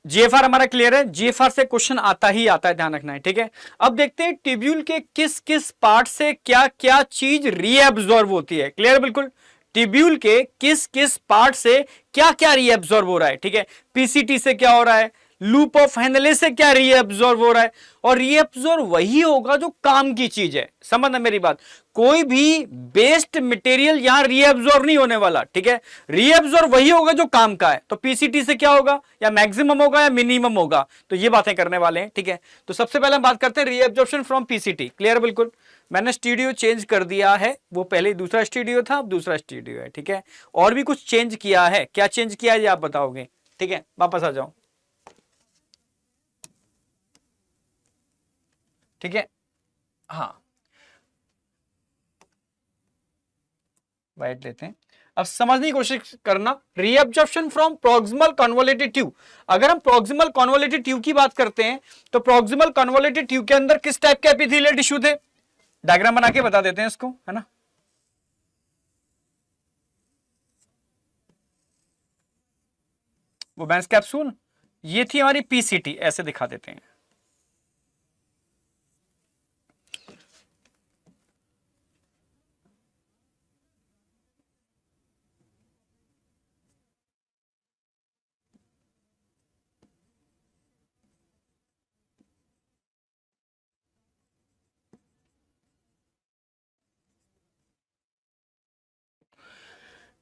जीएफआर हमारा क्लियर है, जीएफआर से क्वेश्चन आता ही आता है, ध्यान रखना है। ठीक है, अब देखते हैं ट्यूब्यूल के किस किस पार्ट से क्या क्या चीज रीएब्जॉर्ब होती है। क्लियर बिल्कुल? ट्यूब्यूल के किस किस पार्ट से क्या क्या रीएब्जॉर्ब हो रहा है। ठीक है, पीसीटी से क्या हो रहा है, लूप ऑफ हेनले से क्या रीएब्जॉर्ब हो रहा है। और रीएब्जॉर्ब वही होगा जो काम की चीज है, समझना मेरी बात। कोई भी बेस्ड मटेरियल यहां रीएब्जॉर्ब नहीं होने वाला। ठीक है, रीएब्जॉर्ब वही होगा जो काम का है। तो पीसीटी से क्या होगा, या मैक्सिमम होगा या मिनिमम होगा, तो ये बातें करने वाले हैं। ठीक है, तो सबसे पहले हम बात करते हैं रीएब्जॉर्प्शन फ्रॉम पीसीटी। क्लियर बिल्कुल? मैंने स्टूडियो चेंज कर दिया है, वो पहले दूसरा स्टूडियो था, अब दूसरा स्टूडियो है। ठीक है, और भी कुछ चेंज किया है, क्या चेंज किया है ये आप बताओगे। ठीक है, वापस आ जाओ। ठीक है, हाँ वाइट लेते हैं। अब समझने की कोशिश करना, reabsorption from proximal convoluted tube. अगर हम प्रॉक्सिमल कन्वोलेटेड ट्यूब की बात करते हैं, तो प्रॉक्सिमल कन्वोलेटेड ट्यूब के अंदर किस टाइप के एपिथेलियल टिश्यू थे, डायग्राम बना के बता देते हैं इसको, है ना। वो बेंस कैप्सूल, ये थी हमारी पीसीटी, ऐसे दिखा देते हैं।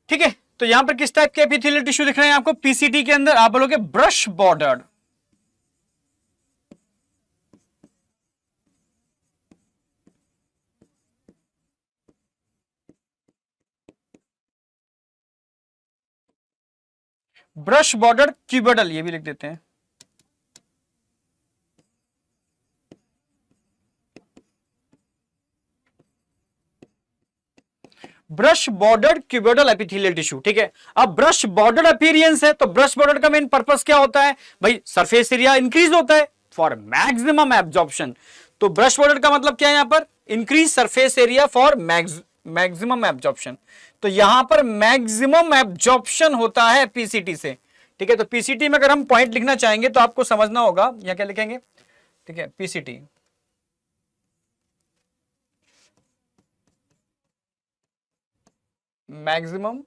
ठीक है, तो यहां पर किस टाइप के एपिथेलियल टिश्यू दिख रहे हैं आपको पीसीटी के अंदर? आप बोलोगे brush bordered. Brush border cuboidal, ये भी लिख देते हैं। Brush bordered cuboidal epithelial tissue, ठीक है। अब ब्रश बॉर्डर्ड अपीयरेंस है, तो ब्रश बॉर्डर का मेन पर्पस क्या होता है भाई? सरफेस एरिया इंक्रीज होता है फॉर मैक्सिमम एब्जॉर्प्शन। तो ब्रश बॉर्डर का मतलब क्या है? यहां पर increase surface area for maximum absorption. तो यहां पर मैक्सिमम एब्जॉर्प्शन होता है पीसीटी से, ठीक है। तो पीसीटी में अगर हम पॉइंट लिखना चाहेंगे तो आपको समझना होगा, यहां क्या लिखेंगे, ठीक है, पीसीटी मैक्सिमम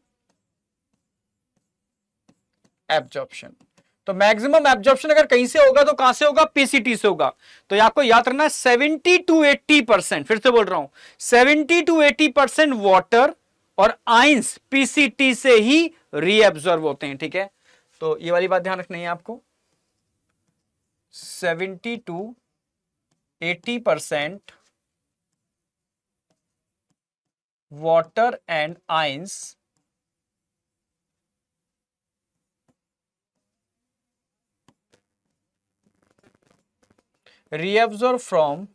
एब्जॉर्प्शन। तो मैक्सिमम एब्जॉर्प्शन अगर कहीं से होगा तो कहां से होगा? पीसीटी से होगा। तो ये आपको याद रखना है 70 to 80%, फिर से बोल रहा हूं 70 to 80% वाटर और आइंस पीसीटी से ही रीएब्जॉर्ब होते हैं, ठीक है। तो ये वाली बात ध्यान रखनी है आपको, 70 to 80% water and ions reabsorb from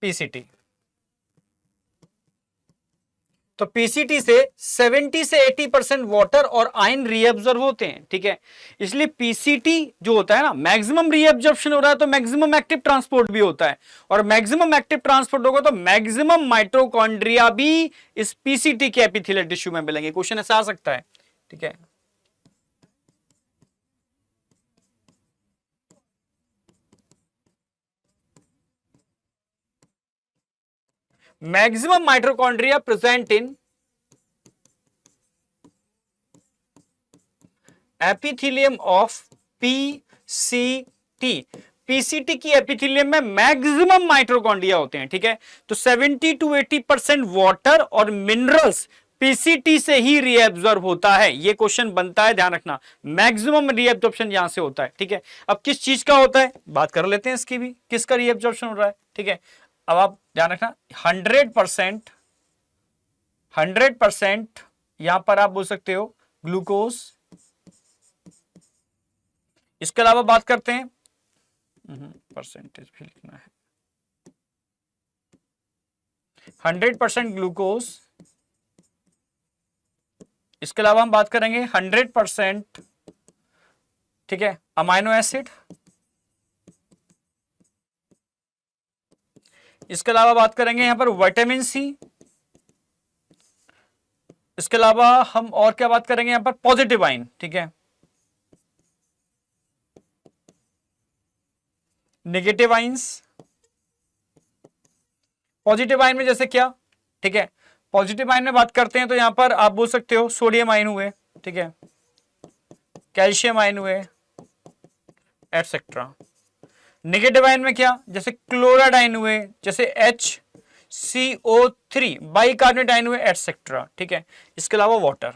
PCT। तो पीसीटी से 70 से 80% वाटर और आयन रीअब्जॉर्ब होते हैं, ठीक है। इसलिए पीसीटी जो होता है ना, मैक्सिमम रीअब्जॉर्प्शन हो रहा है तो मैक्सिमम एक्टिव ट्रांसपोर्ट भी होता है, और मैक्सिमम एक्टिव ट्रांसपोर्ट होगा तो मैक्सिमम माइटोकॉन्ड्रिया भी इस पीसीटी के एपिथेलियल टिश्यू में मिलेंगे। क्वेश्चन ऐसा आ सकता है, ठीक है। Maximum mitochondria present in epithelium of PCT. PCT की एपिथेलियम में मैक्सिमम माइटोकॉन्ड्रिया होते हैं, ठीक है। तो 70 to 80% वाटर और मिनरल्स पीसीटी से ही रीएब्जॉर्ब होता है। ये क्वेश्चन बनता है, ध्यान रखना, मैक्सिमम रीएब्जॉर्प्शन यहां से होता है, ठीक है। अब किस चीज का होता है बात कर लेते हैं इसकी भी, किसका रीएब्जॉर्प्शन हो रहा है, ठीक है। अब आप ध्यान रखना 100% यहां पर आप बोल सकते हो ग्लूकोज। इसके अलावा बात करते हैं, परसेंटेज भी लिखना है, 100% ग्लूकोज। इसके अलावा हम बात करेंगे 100%, ठीक है, अमाइनो एसिड। इसके अलावा बात करेंगे यहां पर विटामिन सी। इसके अलावा हम और क्या बात करेंगे यहां पर? पॉजिटिव आयन, ठीक है। नेगेटिव आयंस, पॉजिटिव आयन में जैसे क्या, ठीक है, पॉजिटिव आयन में बात करते हैं तो यहां पर आप बोल सकते हो सोडियम आयन हुए, ठीक है, कैल्शियम आयन हुए, एटसेट्रा। नेगेटिव आयन में क्या, जैसे क्लोराइड आयन हुए, जैसे HCO3, बाइकार्बोनेट आयन हुए, एटसेट्रा, ठीक है। इसके अलावा वाटर,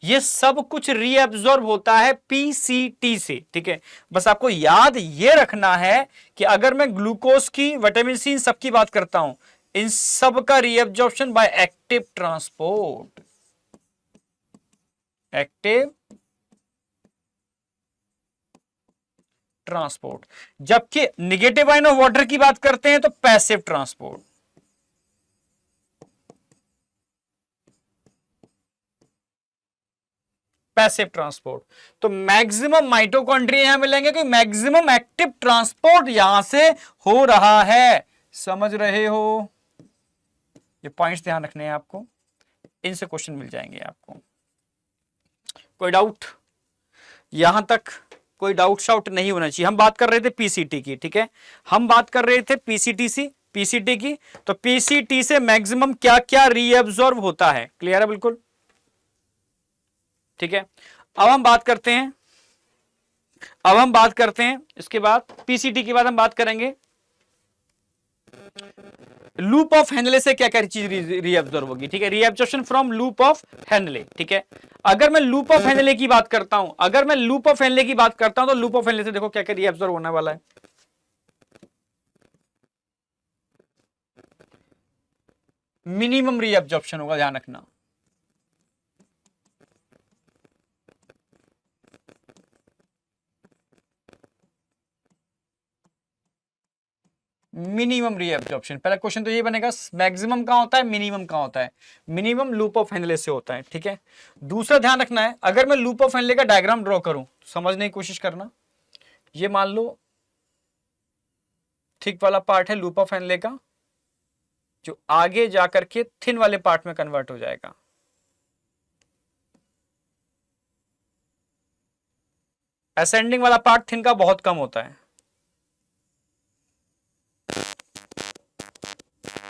ये सब कुछ रीअब्जॉर्ब होता है पीसीटी से, ठीक है। बस आपको याद ये रखना है कि अगर मैं ग्लूकोज की, विटामिन सी, इन सब की बात करता हूं, इन सब का reabsorption by active transport, active transport. जबकि निगेटिव आयन ऑफ वाटर की बात करते हैं तो पैसिव ट्रांसपोर्ट। Passive transport. तो मैक्सिमम माइटोकॉन्ड्रिया यहां मिलेंगे कि मैक्सिमम एक्टिव ट्रांसपोर्ट यहां से हो रहा है। समझ रहे हो? ये पॉइंट्स ध्यान रखने हैं आपको, इनसे क्वेश्चन मिल जाएंगे आपको। कोई डाउट यहां तक? कोई डाउट शाउट नहीं होना चाहिए। हम बात कर रहे थे पीसीटी की, ठीक है, हम बात कर रहे थे पीसीटी की। तो पीसीटी से मैक्सिमम क्या क्या रीअब्जॉर्ब होता है, क्लियर है बिल्कुल, ठीक है। अब हम बात करते हैं इसके बाद, पीसीटी के बाद हम बात करेंगे लूप ऑफ हेनले से क्या क्या चीज रीअब्जॉर्ब होगी, ठीक है, reabsorption from loop of Henle, ठीक है। अगर मैं लूप ऑफ हेनले की बात करता हूं, अगर मैं लूप ऑफ हेनले की बात करता हूं तो लूप ऑफ हेनले से देखो क्या क्या रीअब्जॉर्ब होने वाला है। मिनिमम रीअब्जॉर्प्शन होगा, ध्यान रखना। मिनिमम रीअब्जॉर्प्शन, पहला क्वेश्चन तो ये बनेगा मैक्सिमम कहां होता है, मिनिमम कहां होता है। मिनिमम लूप ऑफ हेनले से होता है, ठीक है। दूसरा ध्यान रखना है, अगर मैं लूप ऑफ हेनले का डायग्राम ड्रॉ करूं तो समझने की कोशिश करना। ये मान लो थिक वाला पार्ट है लूप ऑफ हेनले का, जो आगे जाकर के थिन वाले पार्ट में कन्वर्ट हो जाएगा। असेंडिंग वाला पार्ट थिन का बहुत कम होता है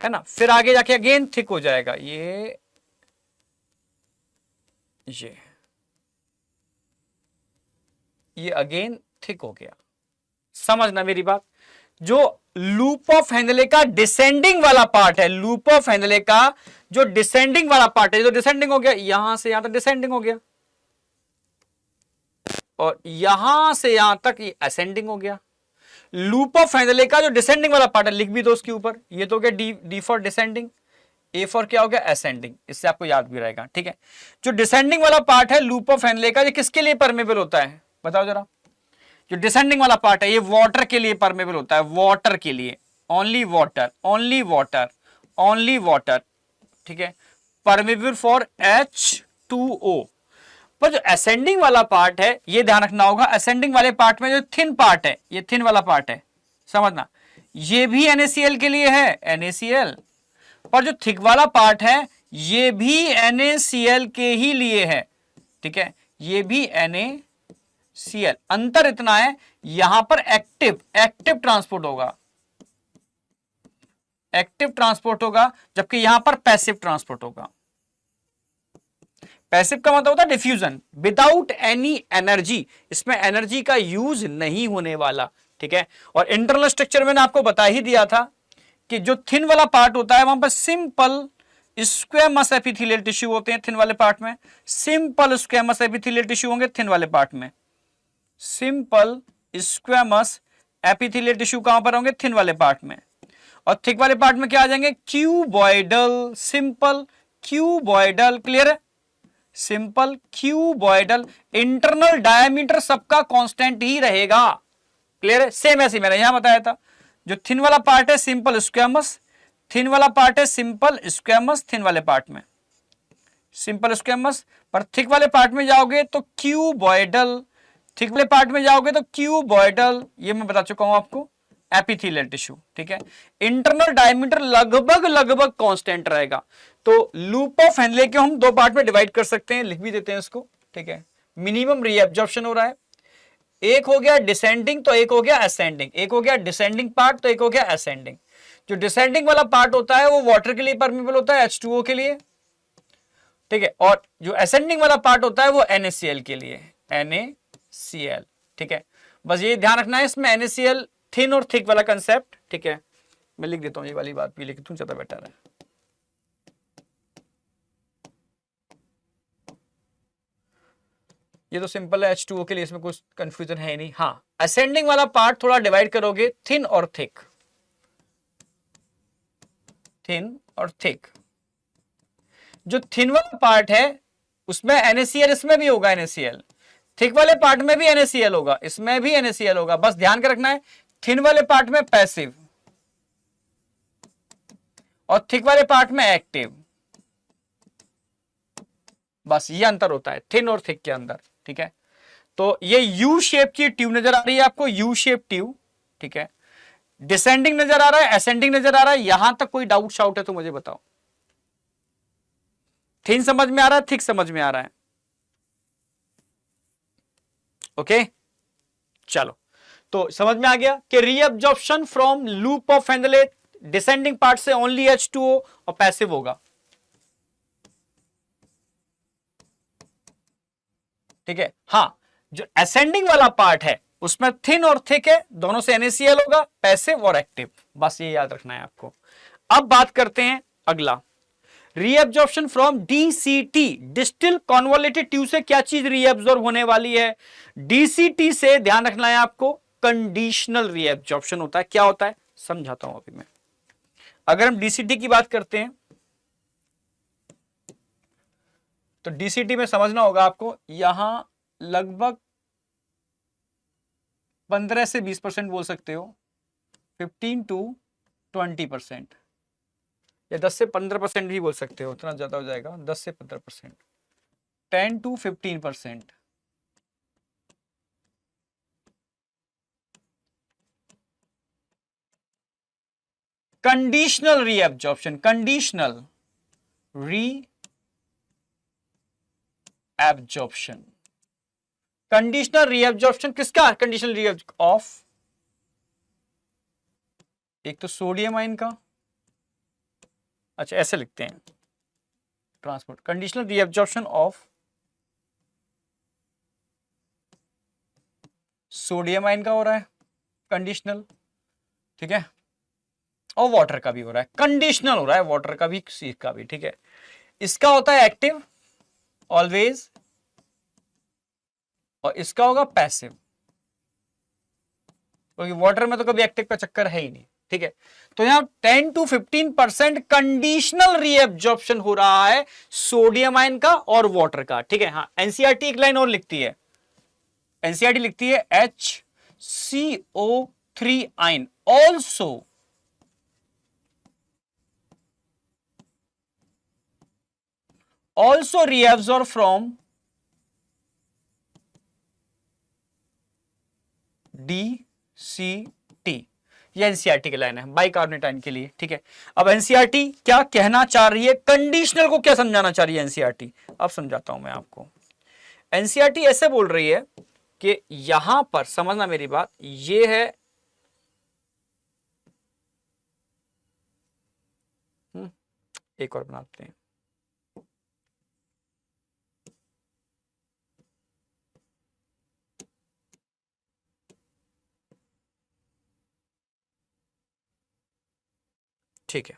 ना, फिर आगे जाके अगेन थिक हो जाएगा। ये अगेन थिक हो गया। समझना मेरी बात, जो लूप ऑफ हेनले का डिसेंडिंग वाला पार्ट है, लूप ऑफ हेनले का जो डिसेंडिंग वाला पार्ट है, जो डिसेंडिंग हो गया, यहां से यहां तक डिसेंडिंग हो गया, और यहां से यहां तक ये असेंडिंग हो गया। लूप ऑफ हेनले का जो डिसेंडिंग वाला पार्ट है, लिख भी दो उसके ऊपर, ये तो क्या D for descending, A for क्या हो गया असेंडिंग, इससे आपको याद भी रहेगा, ठीक है। जो डिसेंडिंग वाला पार्ट है लूप ऑफ हेनले का, ये किसके लिए परमेबल होता है बताओ जरा। जो डिसेंडिंग वाला पार्ट है ये वाटर के लिए परमेबल होता है, वाटर के लिए, only water, only water, only water, ठीक है, परमेबल फॉर H2O। पर जो असेंडिंग वाला पार्ट है, ये ध्यान रखना होगा, असेंडिंग वाले पार्ट में जो थिन पार्ट है, ये थिन वाला पार्ट है, समझना, ये भी NaCl के लिए है, NaCl, पर जो थिक वाला पार्ट है ये भी NaCl के ही लिए है, ठीक है, ये भी NaCl। अंतर इतना है, यहां पर एक्टिव ट्रांसपोर्ट होगा, एक्टिव ट्रांसपोर्ट होगा, जबकि यहां पर पैसिव ट्रांसपोर्ट होगा। पैसिव का मतलब होता है डिफ्यूजन, विदाउट एनी एनर्जी, इसमें एनर्जी का यूज नहीं होने वाला, ठीक है। और इंटरनल स्ट्रक्चर मैंने आपको बता ही दिया था कि जो थिन वाला पार्ट होता है वहां पर सिंपल स्क्वेमस एपिथेलियल टिश्यू होते हैं, थिन वाले पार्ट में सिंपल स्क्वेमस एपिथेलियल टिश्यू होंगे, थिन वाले पार्ट में सिंपल स्क्वेमस एपिथेलियल टिश्यू कहां पर होंगे, थिन वाले पार्ट में। और थिक वाले पार्ट में क्या आ जाएंगे, क्यूबॉइडल, सिंपल क्यूबॉइडल, क्लियर है, सिंपल क्यूबॉइडल। इंटरनल डायमीटर सबका कांस्टेंट ही रहेगा, क्लियर है, सेम ऐसे मैंने यहां बताया था। जो थिन वाला पार्ट है सिंपल स्क्वेमस, थिन वाला पार्ट है सिंपल स्क्वेमस, थिन वाले पार्ट में सिंपल स्क्वेमस, पर थिक वाले पार्ट में जाओगे तो क्यूबॉइडल, थिक वाले पार्ट में जाओगे तो क्यूबॉइडल, ये मैं बता चुका हूं आपको, एपिथेलियल टिश्यू, ठीक है। इंटरनल डायमीटर लगभग कांस्टेंट रहेगा। तो लूप ऑफ हेनले के हम दो पार्ट में डिवाइड कर सकते हैं, लिख भी देते हैं इसको, ठीक है। मिनिमम रीअब्जॉर्प्शन हो रहा है, एक हो गया डिसेंडिंग तो एक हो गया असेंडिंग, एक हो गया डिसेंडिंग पार्ट तो एक हो गया असेंडिंग। जो डिसेंडिंग वाला पार्ट होता है वो वाटर के लिए परमेबल होता है, H2O के लिए, ठीक है, और जो असेंडिंग वाला पार्ट होता है वो NaCl के लिए, NaCl, ठीक है। बस ये ध्यान रखना है, इसमें NaCl थिन और थिक वाला कंसेप्ट, ठीक है। मैं लिख देता हूं, ये वाली बात भी लिख दूं, ज्यादा बेटर है। ये तो सिंपल है H2O के लिए, इसमें कुछ कंफ्यूजन है नहीं। हाँ, असेंडिंग वाला पार्ट थोड़ा डिवाइड करोगे, थिन और थिक, थिन और थिक। जो थिन वाला पार्ट है उसमें NaCl, इसमें भी होगा NaCl, थिक वाले पार्ट में भी NaCl होगा, इसमें भी NaCl होगा। बस ध्यान के रखना है, थिन वाले पार्ट में पैसिव और थिक वाले पार्ट में एक्टिव, बस ये अंतर होता है थिन और थिक के अंदर, ठीक है। तो ये यू शेप की ट्यूब नजर आ रही है आपको, यू शेप ट्यूब, ठीक है। डिसेंडिंग नजर आ रहा है, असेंडिंग नजर आ रहा है, यहां तक कोई डाउट शाउट है तो मुझे बताओ। थिन समझ में आ रहा है, थिक समझ में आ रहा है, ओके। चलो, तो समझ में आ गया कि reabsorption from loop of Henle descending part से ओनली H2O और पैसिव होगा, ठीक है। हाँ, जो असेंडिंग वाला पार्ट है उसमें थिन और थिक है, दोनों से NaCl होगा, पैसिव और एक्टिव, बस ये याद रखना है आपको। अब बात करते हैं अगला, reabsorption from DCT, distil convoluted tube से क्या चीज रीएब्जॉर्ब होने वाली है? डीसीटी से ध्यान रखना है आपको, कंडीशनल रीएब्जॉर्प्शन होता है। क्या होता है समझाता हूं अभी मैं। अगर हम डीसीटी की बात करते हैं तो डीसीटी में समझना होगा आपको, यहां लगभग 15 से 20% बोल सकते हो, 15 to 20%, या 10 से 15% भी बोल सकते हो, उतना ज्यादा हो जाएगा, 10 से 15%, 10 to 15%। Conditional reabsorption, conditional reabsorption, conditional reabsorption किसका? कंडीशनल रीएब्जॉर्प्शन ऑफ, एक तो सोडियम आयन का, अच्छा ऐसे लिखते हैं transport, conditional reabsorption of sodium ion का हो रहा है कंडीशनल, ठीक है, और वाटर का भी हो रहा है, कंडीशनल हो रहा है वाटर का भी, सी का भी, ठीक है। इसका होता है एक्टिव ऑलवेज, और इसका होगा पैसिव, क्योंकि वाटर में तो कभी एक्टिव का चक्कर है ही नहीं, ठीक है। तो यहां 10 to 15% कंडीशनल रीएब्जॉर्प्शन हो रहा है सोडियम आयन का और वाटर का, ठीक है। हाँ, एनसीईआरटी एक लाइन और लिखती है, एनसीईआरटी लिखती है HCO3 ion also reabsorb from DCT, ये एनसीईआरटी की लाइन है बाइकार्बोनेट आयन के लिए, ठीक है। अब एनसीईआरटी क्या कहना चाह रही है, कंडीशनल को क्या समझाना चाह रही है एनसीईआरटी, अब समझाता हूं मैं आपको। एनसीईआरटी ऐसे बोल रही है कि यहां पर समझना मेरी बात, ये है एक और बनाते हैं, ठीक है।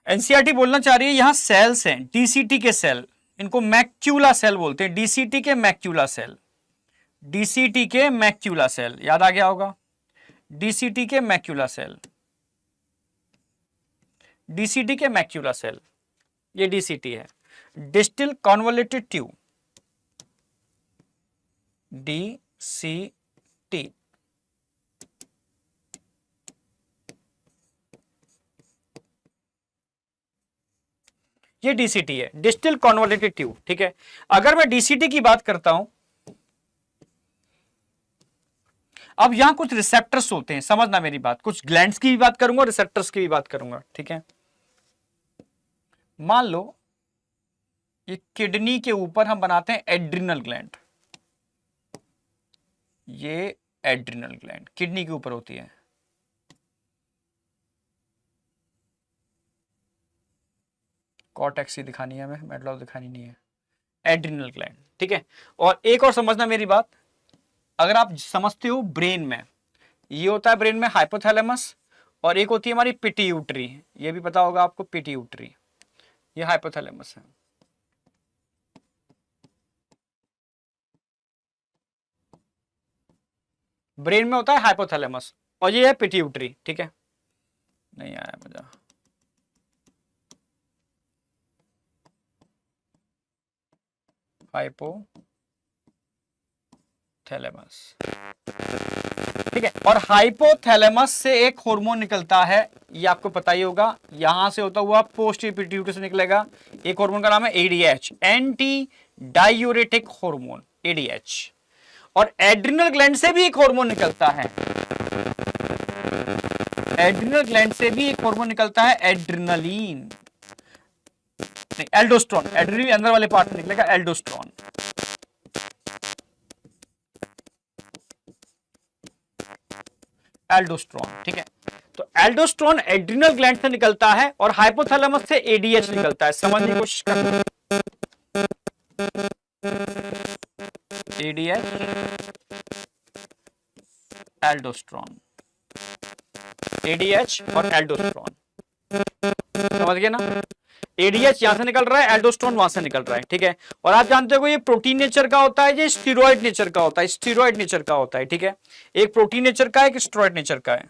एनसीईआरटी बोलना चाह रही है यहां सेल्स हैं, डीसीटी के सेल, इनको मैक्यूला सेल बोलते हैं, डीसीटी के मैक्यूला सेल, डीसीटी के मैक्यूला सेल, याद आ गया होगा, डीसीटी के मैक्यूला सेल, डीसीटी के मैक्यूला सेल, ये डीसीटी है, डिस्टिल कॉन्वोलेटेड ट्यूब, डीसीटी, ये डीसीटी है, डिस्टिल कॉन्वोलेटेड ट्यूब, ठीक है। अगर मैं डीसीटी की बात करता हूं, अब यहां कुछ रिसेप्टर्स होते हैं, समझना मेरी बात, कुछ ग्लैंड्स की भी बात करूंगा, रिसेप्टर्स की भी बात करूंगा, ठीक है। मान लो ये किडनी के ऊपर हम बनाते हैं एड्रिनल ग्लैंड, ये एड्रिनल ग्लैंड किडनी के ऊपर होती है, कॉर्टेक्स ही दिखानी है हमें, मेडुला दिखानी नहीं है, एड्रिनल ग्लैंड, ठीक है। और एक और समझना मेरी बात, अगर आप समझते हो ब्रेन में, ये होता है ब्रेन में हाइपोथैलेमस, और एक होती है हमारी पिट्यूटरी, ये भी पता होगा आपको, पिट्यूटरी, ये हाइपोथैलेमस है, ब्रेन में होता है हाइपोथैलेमस, और ये है पिट्यूटरी, ठीक है। नहीं आया मजा, हाइपोथैलेमस, ठीक है। और हाइपोथैलेमस से एक हार्मोन निकलता है, ये आपको पता ही होगा, यहां से होता हुआ पोस्टीरियर पिट्यूटरी से निकलेगा, एक हार्मोन का नाम है ADH, anti diuretic hormone, ADH. और एड्रिनल ग्लैंड से भी एक हार्मोन निकलता है, एड्रिनल ग्लैंड से भी एक हार्मोन निकलता है, एड्रिनलिन, नहीं एल्डोस्ट्रॉन, एड्रिनल अंदर वाले पार्ट में निकलेगा एल्डोस्ट्रॉन, एल्डोस्ट्रॉन, ठीक है। तो एल्डोस्ट्रॉन एड्रिनल ग्लैंड से निकलता है और हाइपोथैलेमस से एडीएच निकलता है, समझने की कोशिश करना, एडीएच एल्डोस्ट्रॉन, एडीएच और एल्डोस्टेरोन, समझ गए ना। एडीएच यहां से निकल रहा है, एल्डोस्टेरोन वहां से निकल रहा है, ठीक है। और आप जानते हो ये प्रोटीन नेचर का होता है, ये स्टेरॉइड नेचर का होता है, स्टेरॉइड नेचर का होता है, ठीक है। एक प्रोटीन नेचर का है, एक स्टेरॉइड नेचर का है,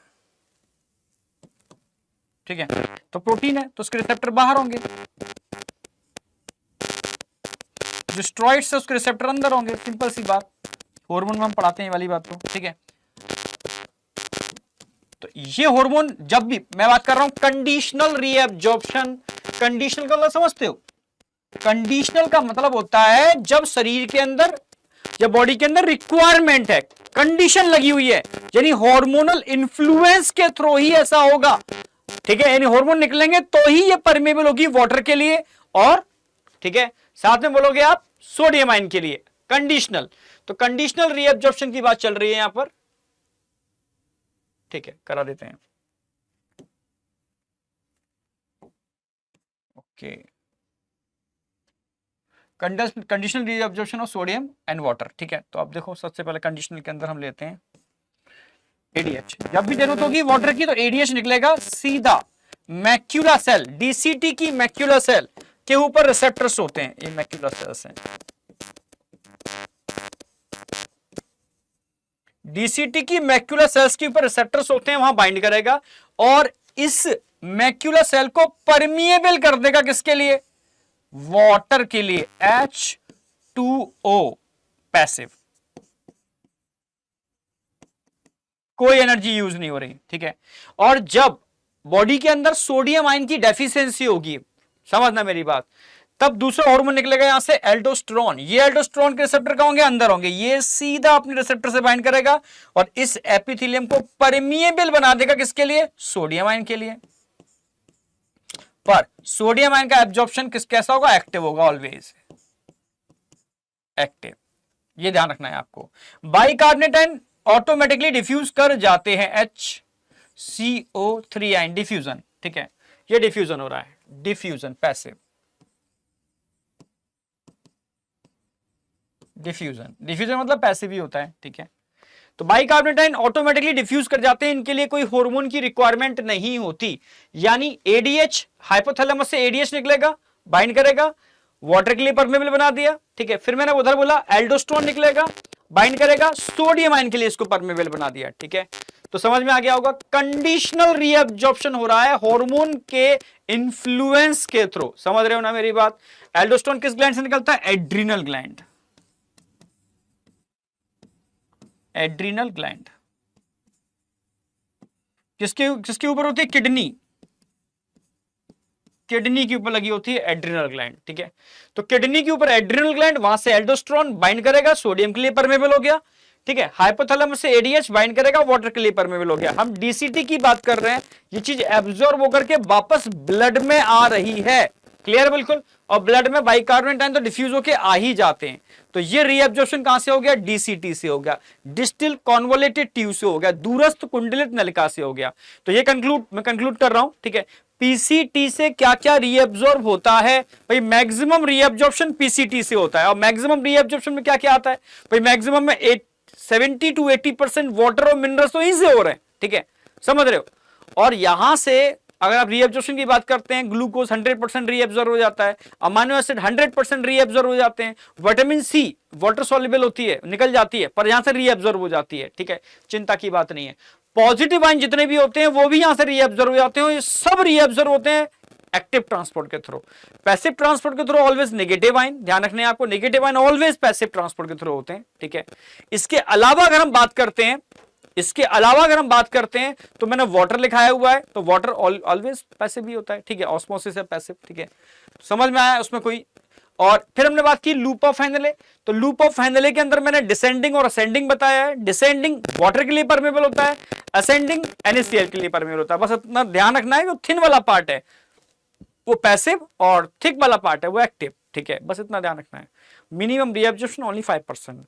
ठीक है। तो प्रोटीन है तो उसके रिसेप्टर बाहर होंगे, जो स्टेरॉइड्स है उसके रिसेप्टर अंदर होंगे, सिंपल सी बात। हार्मोन में हम पढ़ाते हैं ये वाली बात को, ठीक है। तो ये हार्मोन जब भी मैं बात कर रहा हूं कंडीशनल रीएब्जॉर्प्शन, कंडीशनल का मतलब समझते हो, कंडीशनल का मतलब होता है जब शरीर के अंदर, जब बॉडी के अंदर रिक्वायरमेंट है, कंडीशन लगी हुई है, यानी हार्मोनल इन्फ्लुएंस के थ्रू ही ऐसा होगा, ठीक है। यानी हार्मोन निकलेंगे तो ही ये परमेबल होगी वाटर के लिए, और ठीक है साथ में बोलोगे आप सोडियम आयन के लिए, कंडीशनल। तो कंडीशनल रीएब्जॉर्प्शन की बात चल रही है यहां पर, ठीक है, करा देते हैं। Okay, conditional reabsorption of sodium and water, ठीक है। तो अब देखो सबसे पहले कंडीशनल के अंदर हम लेते हैं एडीएच। जब भी जरूरत होगी वाटर की तो एडीएच निकलेगा सीधा मैक्यूला सेल, डीसीटी की मैक्यूला सेल के ऊपर रिसेप्टर्स होते हैं, ये मैक्यूला सेल्स हैं। डीसीटी की मैक्यूला सेल्स के ऊपर रिसेप्टर्स होते हैं, वहां बाइंड करेगा और इस मैक्यूला सेल को परमिएबल कर देगा, किसके लिए, वाटर के लिए, H2O पैसिव, कोई एनर्जी यूज नहीं हो रही, ठीक है। और जब बॉडी के अंदर सोडियम आयन की डेफिशिएंसी होगी, समझना मेरी बात, तब दूसरा हार्मोन निकलेगा यहां से एल्डोस्टेरोन। ये एल्डोस्टेरोन के रिसेप्टर कहां होंगे, अंदर होंगे, ये सीधा अपने रिसेप्टर से बाइंड करेगा और इस एपिथेलियम को परमिएबल बना देगा, किसके लिए, सोडियम आयन के लिए। पर सोडियम आयन का एब्जॉर्प्शन कैसा होगा, एक्टिव होगा, ऑलवेज एक्टिव, ये ध्यान रखना है आपको। बाइकार्बोनेट आयन ऑटोमेटिकली डिफ्यूज कर जाते हैं, HCO3 आयन, डिफ्यूजन, ठीक है। ये डिफ्यूजन हो रहा है, डिफ्यूजन पैसिव, डिफ्यूजन, डिफ्यूजन मतलब पैसिव ही होता है, ठीक है। तो बाइकार्बोनेट आयन ऑटोमेटिकली डिफ्यूज कर जाते हैं, इनके लिए कोई हार्मोन की रिक्वायरमेंट नहीं होती। यानी एडीएच, हाइपोथैलेमस से एडीएच निकलेगा, बाइंड करेगा, वाटर के लिए परमेबल बना दिया, ठीक है। फिर मैंने उधर बोला एल्डोस्टेरोन निकलेगा, बाइंड करेगा, सोडियम आयन के लिए इसको परमेबल बना दिया, ठीक है। तो समझ में आ गया होगा, कंडीशनल रीअब्जॉर्प्शन हो रहा है हार्मोन के इंफ्लुएंस के थ्रू, समझ रहे हो ना मेरी बात। एल्डोस्टेरोन किस ग्लैंड से निकलता है, एड्रीनल ग्लैंड, एड्रीनल ग्लैंड। किसके किसके ऊपर होती है, किडनी, किडनी के ऊपर लगी होती है एड्रीनल ग्लैंड, ठीक है। तो किडनी के ऊपर एड्रीनल ग्लैंड, वहां से एल्डोस्टेरोन बाइंड करेगा, सोडियम के लिए परमेबल हो गया, ठीक है। हाइपोथैलेमस से एडीएच बाइंड करेगा, वाटर के लिए परमेबल हो गया। हम डीसीटी की बात कर रहे हैं, ये चीज एब्जॉर्ब होकर के वापस ब्लड में आ रही है, क्लियर बिल्कुल। और ब्लड में बाइकार्बोनेट आयन तो डिफ्यूज होके आ ही जाते हैं। तो ये रीअब्जॉर्प्शन कहां से हो गया, डीसीटी से हो गया, डिस्टल कॉन्वोलेटेड ट्यूब से हो गया, दूरस्थ कुंडलित नलिका से हो गया। तो ये मैं कंक्लूड कर रहा हूं, ठीक है। पीसीटी से क्या क्या रीअब्जॉर्ब होता है भाई, मैक्सिमम रीअब्जॉर्प्शन पीसीटी से होता है। और मैक्सिमम रीअब्जॉर्प्शन में क्या क्या आता है भाई, मैक्सिमम में 70 to 80% वाटर और मिनरल्स तो इनसे हो रहे हैं, ठीक है, समझ रहे हो। और यहां से अगर आप रीअब्जॉर्प्शन की बात करते हैं, ग्लूकोज 100% रीअब्जॉर्ब हो जाता है, अमाइनो एसिड 100% रीअब्जॉर्ब हो जाते हैं, विटामिन सी वाटर सॉल्युबल होती है, निकल जाती है, पर यहां से रीअब्जॉर्ब हो जाती है, ठीक है, चिंता की बात नहीं है। पॉजिटिव आयन जितने भी होते हैं वो भी यहां से रीअब्जॉर्ब हो जाते हैं, ये सब रीअब्जॉर्ब होते हैं एक्टिव ट्रांसपोर्ट के थ्रू। पैसिव ट्रांसपोर्ट के थ्रू ऑलवेज नेगेटिव आयन, ध्यान रखने आपको, negative ion always passive transport के थ्रू होते हैं, ठीक है। इसके अलावा अगर हम बात करते हैं, इसके अलावा अगर हम बात करते हैं तो मैंने वाटर लिखाया हुआ है, तो वाटर ऑलवेज पैसिव भी होता है, ठीक है, ऑस्मोसिस है पैसिव, ठीक है, समझ में आया उसमें कोई। और फिर हमने बात की लूप ऑफ हेनले, तो लूप ऑफ हेनले के अंदर मैंने डिसेंडिंग और असेंडिंग बताया है। डिसेंडिंग वाटर के लिए परमेबल होता है, असेंडिंग NaCl के लिए परमेबल होता है। बस इतना ध्यान रखना है, जो थिन वाला पार्ट है वो पैसिव और थिक वाला पार्ट है वो एक्टिव, ठीक है, बस इतना ध्यान रखना है। मिनिमम रीअब्जॉर्प्शन ओनली 5%,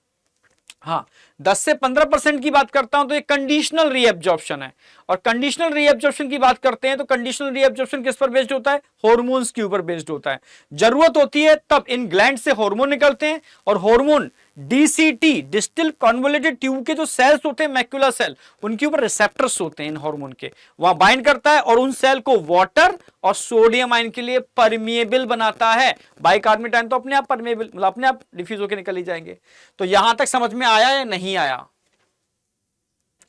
हाँ 10 से 15% की बात करता हूं तो ये कंडीशनल रीएब्जॉर्प्शन है। और कंडीशनल रीएब्जॉर्प्शन की बात करते हैं तो कंडीशनल रीएब्जॉर्प्शन किस पर बेस्ड होता है? हार्मोन्स के ऊपर बेस्ड होता है। जरूरत होती है तब इन ग्लैंड से हार्मोन निकलते हैं और hormone DCT distil convoluted tube के जो सेल्स होते हैं मैक्युलर सेल, उनके ऊपर रिसेप्टर्स होते हैं इन हार्मोन के, वहां बाइंड करता है और उन सेल को वाटर और सोडियम आयन के लिए परमिएबल बनाता है। बाइकार्बोनेट आयन तो अपने आप परमिएबल, मतलब अपने आप डिफ्यूज होकर निकल ही जाएंगे। तो यहां तक समझ में आया या नहीं आया?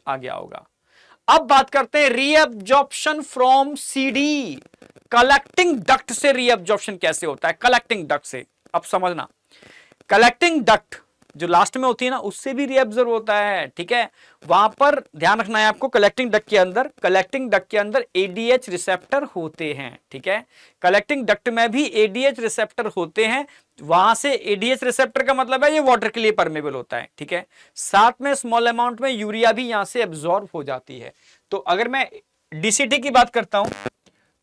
आ गया होगा। अब बात करते हैं reabsorption from CD, collecting duct से रीअब्जॉर्प्शन कैसे होता है? कलेक्टिंग डक्ट से, अब समझना, कलेक्टिंग डक्ट जो लास्ट में होती है ना, उससे भी रीअब्जॉर्ब होता है, ठीक है। वहां पर ध्यान रखना है आपको, कलेक्टिंग डक्ट के अंदर एडीएच रिसेप्टर होते हैं, ठीक है। कलेक्टिंग डक्ट में भी एडीएच रिसेप्टर होते हैं। वहां से एडीएच रिसेप्टर का मतलब है ये वाटर के लिए परमेबल होता है, ठीक है। साथ में स्मॉल अमाउंट में यूरिया भी यहां से एब्जॉर्ब हो जाती है। तो अगर मैं डीसीटी की बात करता हूं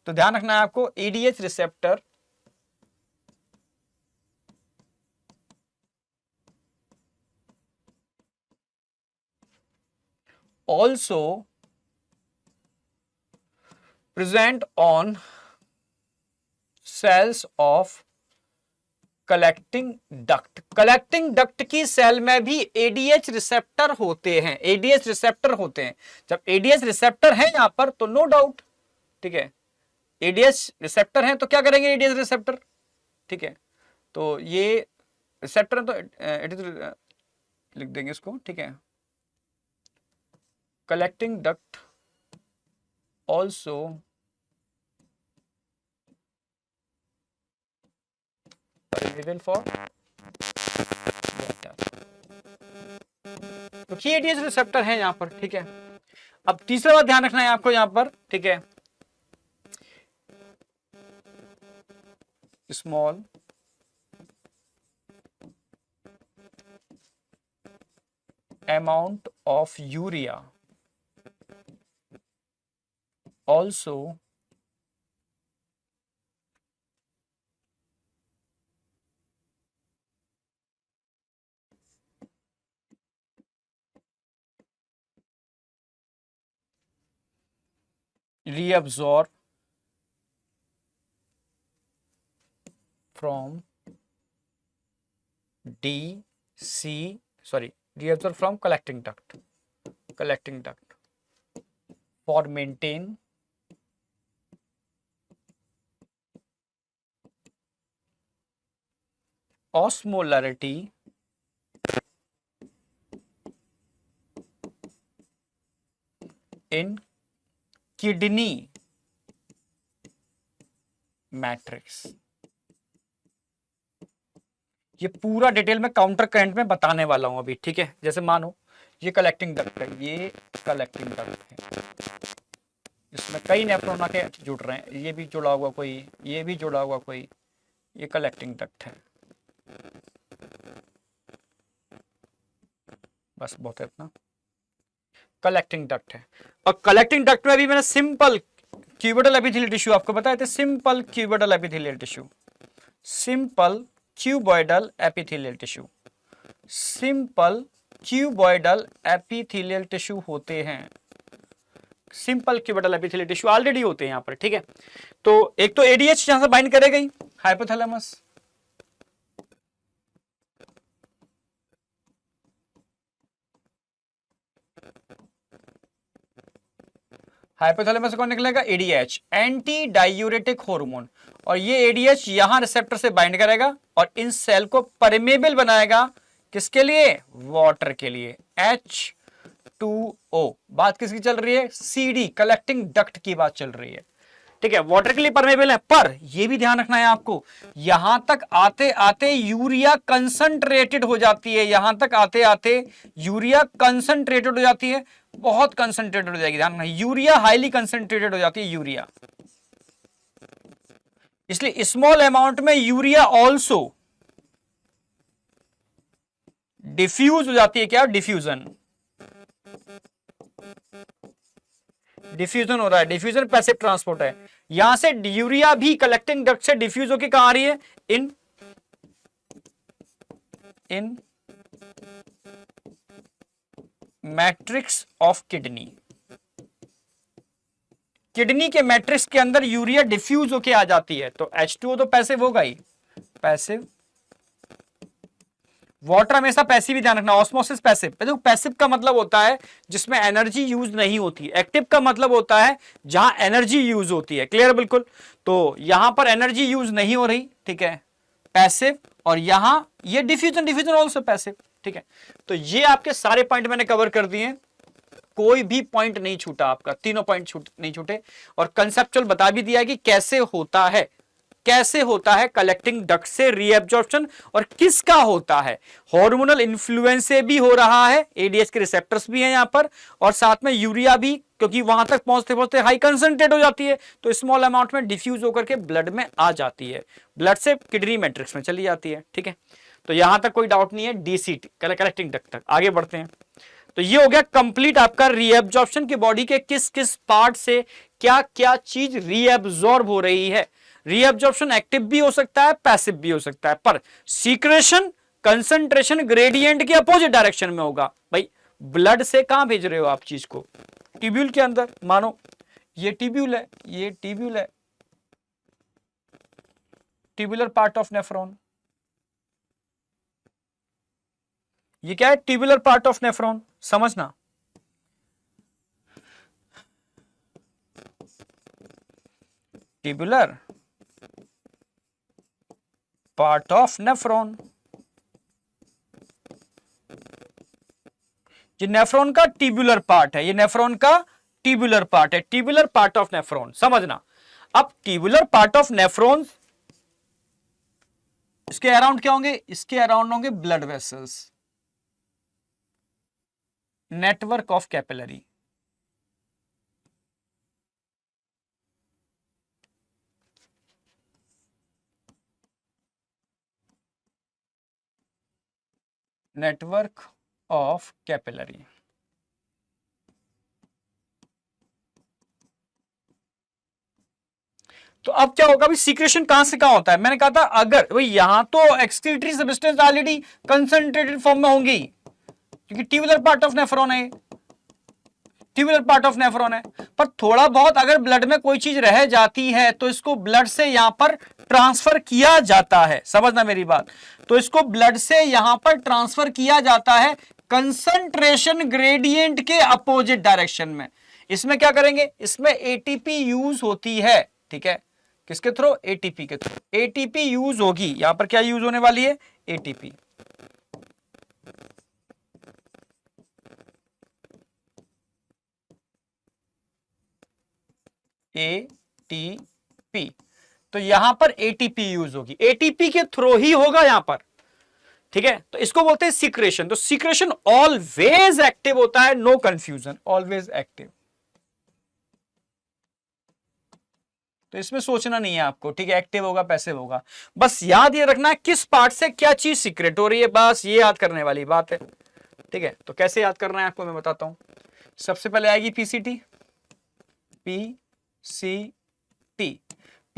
तो ध्यान रखना है आपको, ADH receptor also present on cells of collecting duct. Collecting duct की सेल में भी एडीएच रिसेप्टर होते हैं, एडीएच रिसेप्टर होते हैं। जब एडीएच रिसेप्टर है यहां पर तो नो डाउट, ठीक है, एडीएच रिसेप्टर है तो क्या करेंगे एडीएच रिसेप्टर, ठीक है। तो ये रिसेप्टर है तो लिख देंगे इसको, ठीक है। collecting duct also permeable for water, तो एडीएच रिसेप्टर है यहां पर, ठीक है। अब तीसरा बात ध्यान रखना है आपको यहां पर, ठीक है, small amount of urea also reabsorb from reabsorb from collecting duct for maintain osmolarity in kidney matrix. ये पूरा डिटेल में काउंटर करंट में बताने वाला हूं अभी, ठीक है। जैसे मानो ये कलेक्टिंग डक्ट है, ये कलेक्टिंग डक्ट है, इसमें कई नेफ्रॉन आके जुड़ रहे हैं, ये भी जुड़ा हुआ कोई, ये भी जुड़ा हुआ कोई, ये कलेक्टिंग डक्ट है। बस बहुत है इतना, कलेक्टिंग डक्ट है। और कलेक्टिंग डक्ट में भी मैंने सिंपल क्यूबिटल एपिथेलियल टिश्यू आपको बताए थे, simple cubital epithelial tissue, simple cuboidal epithelial tissue, simple cuboidal epithelial tissue होते हैं, simple cubital epithelial tissue already होते हैं यहां पर, ठीक है। तो एक तो एडीएच यहां से बाइंड करेगा ही, हाइपोथैलेमस, हाइपोथैलेमस से कौन निकलेगा? ADH, anti diuretic hormone. और ये एडीएच यहां रिसेप्टर से बाइंड करेगा और इन सेल को परमेबल बनाएगा, किसके लिए? वाटर के लिए, H2O। बात किसकी चल रही है? सीडी, कलेक्टिंग डक्ट की बात चल रही है, ठीक है। वाटर के लिए परमेबल है, पर यह भी ध्यान रखना है आपको, यहां तक आते आते यूरिया कंसंट्रेटेड हो जाती है, यहां तक आते आते यूरिया कंसंट्रेटेड हो जाती है, बहुत कंसंट्रेटेड हो जाएगी, ध्यान रखना, यूरिया हाईली कंसंट्रेटेड हो जाती है, यूरिया। इसलिए स्मॉल अमाउंट में यूरिया ऑल्सो डिफ्यूज हो जाती है, क्या? डिफ्यूजन, डिफ्यूजन हो रहा है, डिफ्यूजन पैसिव ट्रांसपोर्ट है। यहां से यूरिया भी कलेक्टिंग डक्ट से डिफ्यूज होकर कहां आ रही है? इन मैट्रिक्स ऑफ किडनी, किडनी के मैट्रिक्स के अंदर यूरिया डिफ्यूज होके आ जाती है, तो H2O तो पैसिव होगा ही, पैसिव। वाटर हमेशा पैसिव ही ध्यान रखना, ऑस्मोसिस पैसिव। देखो पैसिव का मतलब होता है जिसमें एनर्जी यूज नहीं होती, एक्टिव का मतलब होता है जहां एनर्जी यूज होती है। क्लियर बिल्कुल। तो यहां पर एनर्जी यूज नहीं हो रही, ठीक है, पैसिव। और यहां ये डिफ्यूजन, डिफ्यूजन ऑल्सो पैसिव, ठीक है। तो ये आपके सारे पॉइंट मैंने कवर कर दिए, कोई भी पॉइंट नहीं छूटा आपका, तीनों पॉइंट नहीं छूटे। और कंसेप्चुअल बता भी दिया कि कैसे होता है, कैसे होता है कलेक्टिंग डक्ट से रीएब्जॉर्प्शन, और किसका होता है, हार्मोनल इन्फ्लुएंस से भी हो रहा है, एडीएच के रिसेप्टर्स भी हैं यहां पर, और साथ में यूरिया भी, क्योंकि वहां तक पहुंचते पहुंचते हाई कंसंट्रेट हो जाती है, तो स्मॉल अमाउंट में डिफ्यूज होकर के ब्लड में आ जाती है, ब्लड से किडनी मैट्रिक्स में चली जाती है, ठीक है। तो यहां तक कोई डाउट नहीं है, डीसीटी कलेक्टिंग डक्ट तक। आगे बढ़ते हैं। तो ये हो गया कंप्लीट आपका रीएब्जॉर्प्शन की बॉडी के किस किस पार्ट से क्या क्या चीज रीएब्जॉर्ब हो रही है। रीएब्जॉर्प्शन एक्टिव भी हो सकता है, पैसिव भी हो सकता है, पर सीक्रेशन कंसंट्रेशन ग्रेडियंट के अपोजिट डायरेक्शन में होगा। भाई ब्लड से कहां भेज रहे हो आप चीज को, ट्यूब्यूल के अंदर। मानो ये ट्यूब्यूल है, ये ट्यूब्यूल है, ट्यूबुलर पार्ट ऑफ नेफ्रॉन, ये क्या है, ट्यूबुलर पार्ट ऑफ नेफ्रॉन, समझना। ट्यूबुलर पार्ट ऑफ नेफ्रॉन, ये नेफ्रॉन का ट्यूबुलर पार्ट है, ये नेफ्रॉन का ट्यूबुलर पार्ट है, ट्यूबुलर पार्ट ऑफ नेफ्रॉन, समझना। अब ट्यूबुलर पार्ट ऑफ नेफ्रॉन, इसके अराउंड क्या होंगे, इसके अराउंड होंगे blood vessels, network of capillary. Network of capillary. तो अब क्या होगा, सीक्रेशन कहां से कहां होता है, मैंने कहा था अगर भाई यहां तो excretory substance already concentrated form में होंगी, क्योंकि ट्यूबुलर पार्ट ऑफ नेफ्रॉन है, ट्यूबुलर पार्ट ऑफ नेफ्रॉन है। पर थोड़ा बहुत अगर ब्लड में कोई चीज रह जाती है तो इसको ब्लड से यहां पर ट्रांसफर किया जाता है, समझना मेरी बात। तो इसको ब्लड से यहां पर ट्रांसफर किया जाता है कंसंट्रेशन ग्रेडियंट के अपोजिट डायरेक्शन में। इसमें क्या करेंगे, इसमें एटीपी यूज होती है, ठीक है, किसके थ्रू, एटीपी के थ्रू, एटीपी यूज होगी। यहां पर क्या यूज होने वाली है, एटीपी। एटीपी, तो यहां पर एटीपी यूज होगी, एटीपी के थ्रू ही होगा यहां पर, ठीक है। तो इसको बोलते हैं सीक्रेशन। तो सीक्रेशन ऑलवेज एक्टिव होता है, नो कंफ्यूजन, ऑलवेज एक्टिव। तो इसमें सोचना नहीं है आपको, ठीक है, एक्टिव होगा पैसिव होगा, बस याद ये रखना है किस पार्ट से क्या चीज सीक्रेट हो रही है, बस ये याद करने वाली बात है, ठीक है। तो कैसे याद करना है आपको मैं बताता हूं। सबसे पहले आएगी पीसीटी, पीसीटी,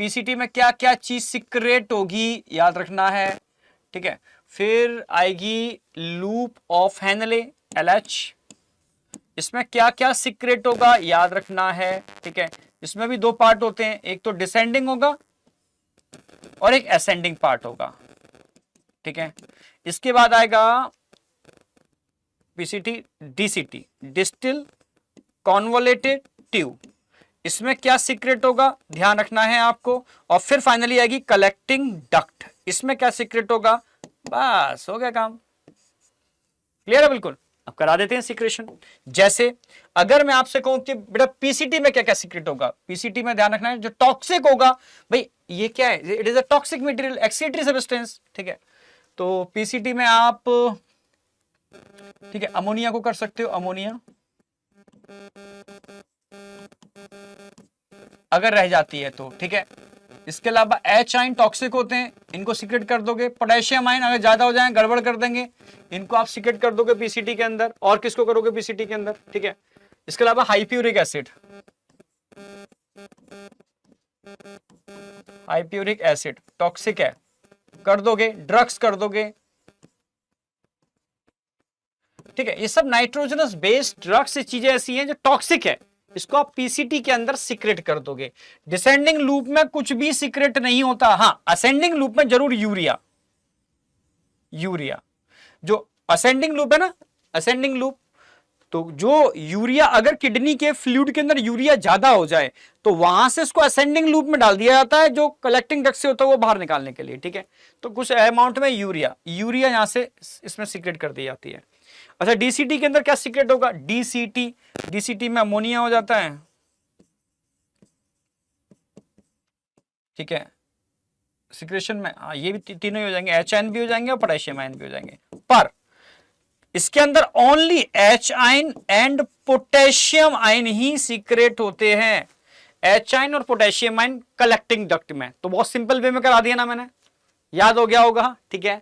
पीसीटी में क्या क्या चीज सीक्रेट होगी याद रखना है, ठीक है। फिर आएगी लूप ऑफ हेनले, एलएच, इसमें क्या क्या सीक्रेट होगा याद रखना है, ठीक है। इसमें भी दो पार्ट होते हैं, एक तो डिसेंडिंग होगा और एक असेंडिंग पार्ट होगा, ठीक है। इसके बाद आएगा PCT, DCT, distil convoluted tube, इसमें क्या सीक्रेट होगा ध्यान रखना है आपको। और फिर फाइनली आएगी कलेक्टिंग डक्ट, इसमें क्या सीक्रेट होगा, बस हो गया काम, क्लियर है बिल्कुल। अब करा देते हैं सीक्रेशन। जैसे अगर मैं आपसे कहूं कि बेटा पीसीटी में क्या क्या सीक्रेट होगा, पीसीटी में ध्यान रखना है जो टॉक्सिक होगा, भाई ये क्या है, it is a toxic material, excretory substance, ठीक है। तो पीसीटी में आप, ठीक है, अमोनिया को कर सकते हो, अमोनिया अगर रह जाती है तो, ठीक है। इसके अलावा एच आयन टॉक्सिक होते हैं, इनको सीक्रेट कर दोगे। पोटेशियम आयन अगर ज्यादा हो जाए गड़बड़ कर देंगे, इनको आप सीक्रेट कर दोगे पीसीटी के अंदर। और किसको करोगे पीसीटी के अंदर, ठीक है। इसके अलावा हाइप्यूरिक एसिड, हाइप्यूरिक एसिड टॉक्सिक है, कर दोगे। ड्रग्स कर दोगे, ठीक है, ये सब नाइट्रोजनस बेस्ड ड्रग्स चीजें ऐसी हैं जो टॉक्सिक है, इसको आप पीसीटी के अंदर सीक्रेट कर दोगे। डिसेंडिंग लूप में कुछ भी सीक्रेट नहीं होता, हाँ असेंडिंग लूप में जरूर यूरिया, जो असेंडिंग लूप है ना, असेंडिंग लूप, तो जो यूरिया अगर किडनी के फ्लूइड के अंदर यूरिया ज्यादा हो जाए तो वहां से इसको असेंडिंग लूप में डाल दिया जाता है, जो कलेक्टिंग डक्ट से होता है वो बाहर निकालने के लिए। ठीक है, तो कुछ अमाउंट में यूरिया यहां से इसमें सीक्रेट कर दी जाती है। अच्छा, डीसीटी के अंदर क्या सीक्रेट होगा? डीसीटी में अमोनिया हो जाता है। ठीक है, सिक्रेशन में ये भी तीनों ही हो जाएंगे, एच आयन भी हो जाएंगे और पोटेशियम आयन भी हो जाएंगे, पर इसके अंदर only H ion and potassium ion he secret होते हैं। एच आयन और पोटेशियम आयन कलेक्टिंग डक्ट में। तो बहुत सिंपल वे में करा दिया ना मैंने, याद हो गया होगा। ठीक है,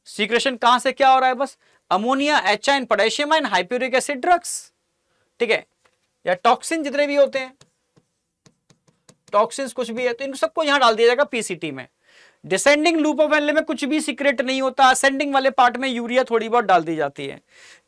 सीक्रेशन कहां से क्या हो रहा है? बस ammonia, H ion, potassium ion, hippuric acid drugs, ठीक है, या टॉक्सिन जितने भी होते हैं, टॉक्सिन्स कुछ भी है तो इन सबको यहां डाल दिया जाएगा पीसीटी में। डिसेंडिंग लूप ऑफ एनले में कुछ भी सीक्रेट नहीं होता, असेंडिंग वाले पार्ट में यूरिया थोड़ी बहुत डाल दी जाती है।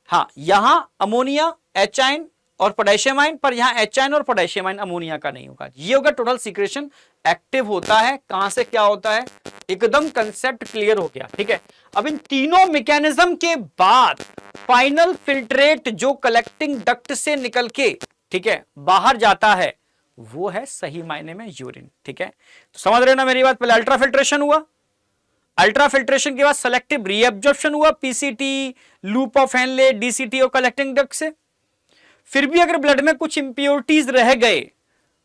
हाँ, यहां अमोनिया, एच आयन और पोटेशियम आयन, पर यहां एच आयन और पोटेशियम आयन अमोनिया का नहीं होगा। ये होगा टोटल सीक्रेशन। एक्टिव होता है कहां से क्या होता है, एकदम कंसेप्ट क्लियर हो गया। ठीक है, अब इन तीनों मैकेनिज्म के बाद फाइनल फिल्ट्रेट जो कलेक्टिंग डक्ट से निकल के, ठीक है, बाहर जाता है वो है सही मायने में यूरिन। ठीक है, तो समझ रहे हो ना मेरी बात? पहले अल्ट्रा फिल्ट्रेशन हुआ, अल्ट्रा फिल्ट्रेशन के बाद सेलेक्टिव रीअब्जॉर्प्शन हुआ PCT, loop of Henle, DCT और कलेक्टिंग डक्ट से। फिर भी अगर ब्लड में कुछ इंप्योरिटीज रह गए,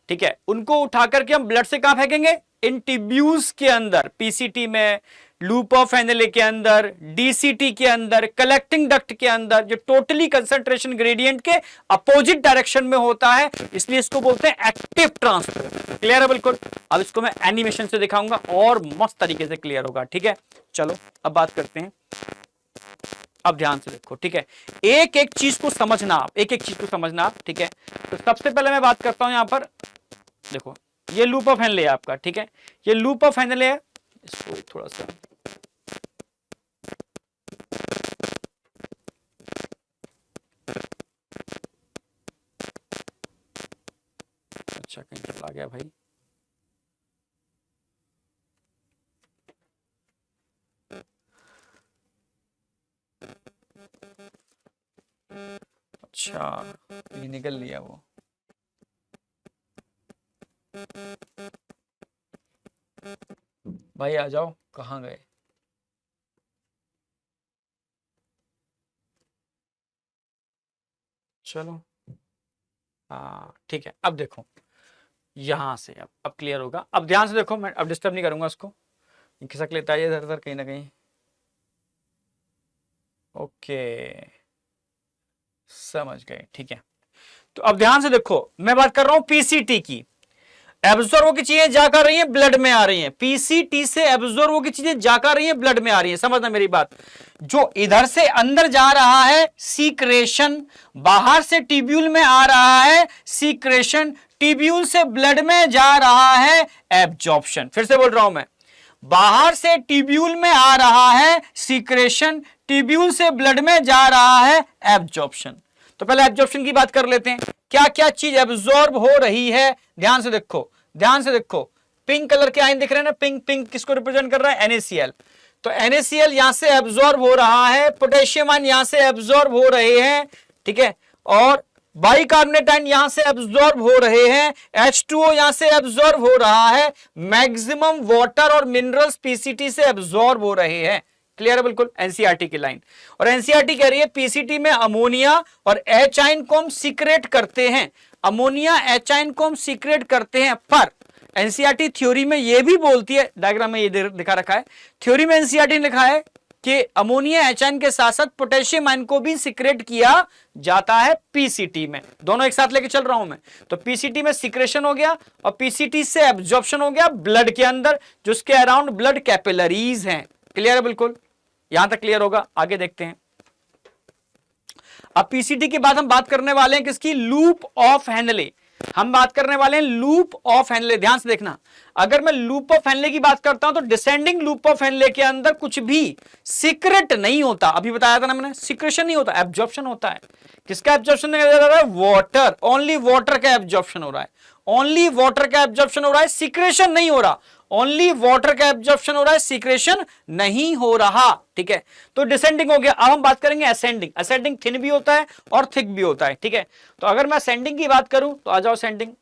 ठीक है, उनको उठा करके हम ब्लड से कहां फेंकेंगे? इन ट्यूब्यूल्स के अंदर, पीसीटी में, लूप ऑफ हेनले के अंदर, डीसीटी के अंदर, कलेक्टिंग डक्ट के अंदर, जो टोटली कंसंट्रेशन ग्रेडियंट के अपोजिट डायरेक्शन में होता है, इसलिए इसको बोलते हैं एक्टिव ट्रांसपोर्ट। क्लियर है बिल्कुल? अब इसको मैं एनिमेशन से दिखाऊंगा और मस्त तरीके से क्लियर होगा। ठीक है, चलो अब बात करते हैं। अब ध्यान से देखो, ठीक है, एक एक चीज को समझना आप, एक एक चीज को समझना आप। ठीक है, तो सबसे पहले मैं बात करता हूं यहां पर, देखो ये लूप ऑफ हेनले है आपका। ठीक है, ये लूप ऑफ हेनले है, इसको थोड़ा सा अच्छा कहीं चला गया भाई। अच्छा, ये निकल लिया वो। भाई आ जाओ, कहाँ गए? चलो, हाँ ठीक है, अब देखो यहां से, अब क्लियर होगा। अब ध्यान से देखो, मैं अब डिस्टर्ब नहीं करूंगा इसको, खिसक लेता है इधर उधर कहीं ना कहीं। ओके, समझ गए। ठीक है, तो अब ध्यान से देखो, मैं बात कर रहा हूं पीसीटी की। एब्जॉर्ब की चीजें जाकर रही हैं, ब्लड में आ रही हैं। पीसीटी से एब्जॉर्ब की चीजें जाकर रही हैं, ब्लड में आ रही हैं। समझना मेरी बात, जो इधर से अंदर जा रहा है सीक्रेशन, बाहर से ट्यूब्यूल में आ रहा है सीक्रेशन, ट्यूब्यूल से ब्लड में जा रहा है एब्जॉर्प्शन। फिर से बोल रहा हूं मैं, बाहर से ट्यूब्यूल में आ रहा है सीक्रेशन, ट्यूब्यूल से ब्लड में जा रहा है एब्जॉर्प्शन। तो पहले एब्जॉर्प्शन की बात कर लेते हैं, क्या क्या चीज एब्जॉर्ब हो रही है। ध्यान से देखो, ध्यान से देखो, पिंक कलर के आयन दिख रहे हैं ना, पिंक पिंक किसको रिप्रेजेंट कर रहा है? NaCl। तो NaCl यहां से एब्जॉर्ब हो रहा है, पोटेशियम आयन यहां से एब्जॉर्ब हो रहे हैं, ठीक है, और बाइकार्बोनेट आयन यहां से एब्जॉर्ब हो रहे हैं, H2O यहां से एब्जॉर्ब हो रहा है, मैक्सिमम वाटर और मिनरल्स पीसीटी से एब्जॉर्ब हो रहे हैं। क्लियर है बिल्कुल? एनसीईआरटी की लाइन। और एनसीईआरटी कह रही है पीसीटी में अमोनिया और एच आयन को हम सीक्रेट करते हैं, अमोनिया एच आयन को हम सीक्रेट करते हैं, पर एनसीईआरटी थ्योरी में यह भी बोलती है, डायग्राम में ये दिखा रखा है, थ्योरी में एनसीईआरटी ने लिखा है कि अमोनिया एच आयन के साथ साथ पोटेशियम आयन को भी सीक्रेट किया जाता है पीसीटी में। दोनों एक साथ लेके चल रहा हूं मैं। तो पीसीटी में सीक्रेशन हो गया और पीसीटी से एब्जॉर्प्शन हो गया ब्लड के अंदर, जो उसके अराउंड ब्लड कैपिलरीज हैं। क्लियर है बिल्कुल? यहां तक क्लियर होगा? आगे देखते हैं। अब पीसीटी के बाद हम बात करने वाले हैं किसकी? Loop of Henle. हम बात करने वाले हैं लूप ऑफ हेनले। ध्यान से देखना, अगर मैं लूप ऑफ हेनले की बात करता हूं तो डिसेंडिंग लूप ऑफ हेनले के अंदर कुछ भी सीक्रेट नहीं होता। अभी बताया था ना मैंने, सीक्रेशन नहीं होता, एब्जॉर्प्शन होता है। किसका एब्जॉर्प्शन हो रहा है? वाटर, ओनली वाटर का एब्जॉर्प्शन हो रहा है, ओनली वाटर का एब्जॉर्प्शन हो रहा है, सीक्रेशन नहीं हो रहा। ओनली वाटर का एब्जॉर्प्शन हो रहा है, सीक्रेशन नहीं हो रहा। ठीक है, तो डिसेंडिंग हो गया। अब हम बात करेंगे असेंडिंग। असेंडिंग थिन भी होता है और थिक भी होता है। ठीक है, तो अगर मैं असेंडिंग की बात करूं तो आ जाओ असेंडिंग।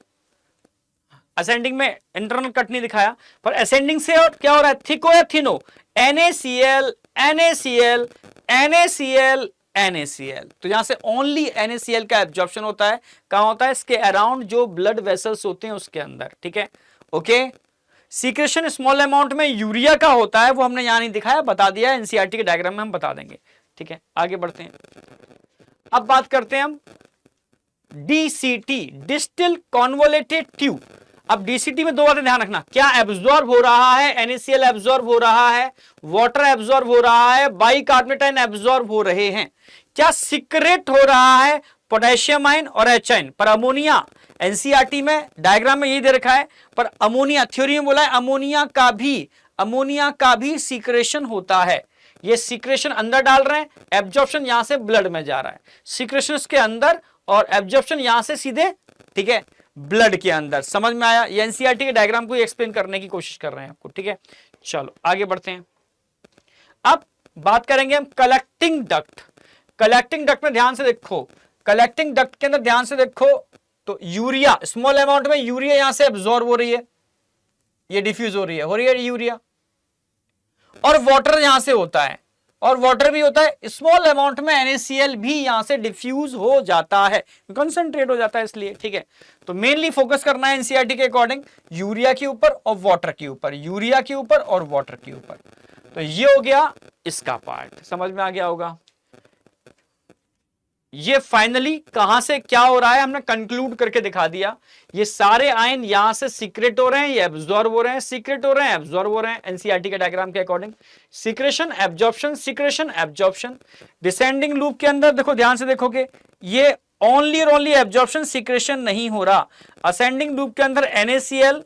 असेंडिंग में इंटरनल कट नहीं दिखाया, पर असेंडिंग से और क्या हो रहा है? थिक हो या थिन हो? NaCl NaCl NaCl NaCl, तो यहां से ओनली NaCl का एब्जॉर्प्शन होता है। कहां होता है? इसके अराउंड जो ब्लड वेसल्स होते हैं उसके अंदर। ठीक है, ओके। सीक्रेशन स्मॉल अमाउंट में यूरिया का होता है, वो हमने यहां नहीं दिखाया, बता दिया एनसीईआरटी के डायग्राम में हम बता देंगे। ठीक है, आगे बढ़ते हैं। अब बात करते हैं हम DCT, डिस्टिल कॉन्वोलेटेड ट्यूब। अब DCT में दो बातें ध्यान रखना, क्या एब्जॉर्ब हो रहा है? NaCl एब्जॉर्ब हो रहा है, वाटर एब्जॉर्ब हो रहा है, बाइकार्बोनेट एब्जॉर्ब हो रहे हैं। क्या सीक्रेट हो रहा है? पोटेशियम आयन और H आयन। पर अमोनिया एनसीईआरटी में डायग्राम में यही दे रखा है, पर अमोनिया थ्योरी में बोला है अमोनिया का भी सीक्रेशन होता है। ये सीक्रेशन अंदर डाल रहे हैं, एब्जॉर्प्शन यहां से ब्लड में जा रहा है। सीक्रेशन इसके अंदर और एब्जॉर्प्शन यहां से सीधे, ठीक है, ब्लड के अंदर। समझ में आया? ये एनसीईआरटी के डायग्राम को एक्सप्लेन करने की कोशिश कर रहे हैं आपको। ठीक है, चलो आगे बढ़ते हैं। अब बात करेंगे हम कलेक्टिंग डक्ट। कलेक्टिंग डक्ट में ध्यान से देखो, कलेक्टिंग डक्ट के अंदर ध्यान से देखो तो यूरिया, स्मॉल अमाउंट में यूरिया यहां से एब्जॉर्ब हो रही है, ये डिफ्यूज हो रही है यूरिया, और वाटर यहां से होता है, और वाटर भी होता है। स्मॉल अमाउंट में NaCl भी यहां से डिफ्यूज हो जाता है, कंसंट्रेट हो जाता है इसलिए। ठीक है, तो मेनली फोकस करना है एनसीईआरटी के अकॉर्डिंग यूरिया के ऊपर और वाटर के ऊपर, यूरिया के ऊपर और वाटर के ऊपर। तो ये हो गया इसका पार्ट, समझ में आ गया होगा। ये फाइनली कहां से क्या हो रहा है हमने कंक्लूड करके दिखा दिया। ये सारे आयन यहां से सीक्रेट हो रहे हैं, ये एब्जॉर्ब हो रहे हैं, सीक्रेट हो रहे हैं, एब्जॉर्ब हो रहे हैं एनसीईआरटी के डायग्राम के according. Secretion absorption, secretion absorption. Descending loop के अंदर देखो, ध्यान से देखोगे, ये ओनली और ओनली एब्जॉर्प्शन, सीक्रेशन नहीं हो रहा। असेंडिंग लूप के अंदर NaCl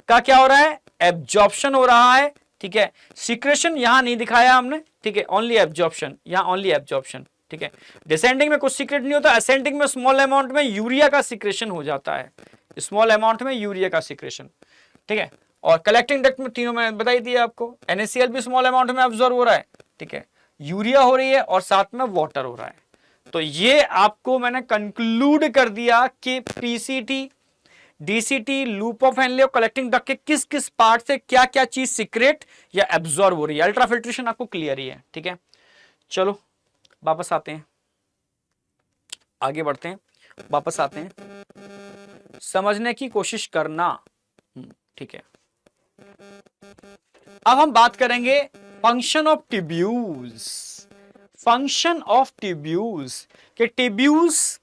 का क्या हो रहा है? एब्जॉर्प्शन हो रहा है। ठीक है, सीक्रेशन यहां नहीं दिखाया हमने। ठीक है, ओनली एब्जॉर्प्शन, यहां ओनली एब्जॉर्प्शन। ठीक है, डिसेंडिंग में कुछ सीक्रेट नहीं होता। असेंडिंग में स्मॉल अमाउंट में यूरिया का सीक्रेशन हो जाता है, स्मॉल अमाउंट में यूरिया का सीक्रेशन। ठीक है, और कलेक्टिंग डक्ट में तीनों में बताई दिया आपको। NaCl भी स्मॉल अमाउंट में एब्जॉर्ब हो रहा है, ठीक है, यूरिया हो रही है और साथ में वाटर हो रहा है। तो ये आपको मैंने कंक्लूड कर दिया कि PCT, DCT, loop of Henle और कलेक्टिंग डक्ट के किस किस पार्ट से क्या क्या चीज सीक्रेट या एब्जॉर्ब हो रही है। अल्ट्राफिल्ट्रेशन आपको क्लियर ही है। ठीक है, चलो वापस आते हैं, आगे बढ़ते हैं, वापस आते हैं, समझने की कोशिश करना। ठीक है, अब हम बात करेंगे function of tubules. Function of tubules के ट्यूब्यूल्स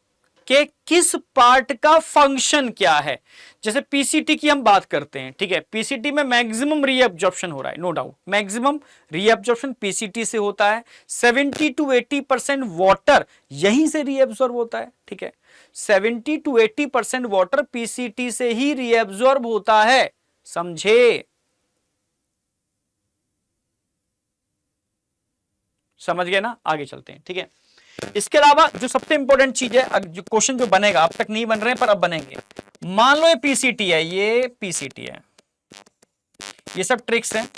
के किस पार्ट का फंक्शन क्या है। जैसे पीसीटी की हम बात करते हैं, ठीक है, पीसीटी में मैक्सिमम रीअब्जॉर्प्शन हो रहा है, no doubt, maximum reabsorption PCT से होता है। 70 to 80% वाटर यहीं से रीअब्जॉर्ब होता है। ठीक है, 70 to 80% वाटर पीसीटी से ही रीअब्जॉर्ब होता है, समझे? समझ गए ना? आगे चलते हैं। ठीक है, इसके अलावा जो सबसे इंपॉर्टेंट चीज है, जो क्वेश्चन जो बनेगा, अब तक नहीं बन रहे हैं पर अब बनेंगे। मान लो ये पीसीटी है, ये पीसीटी है, ये सब ट्रिक्स हैं,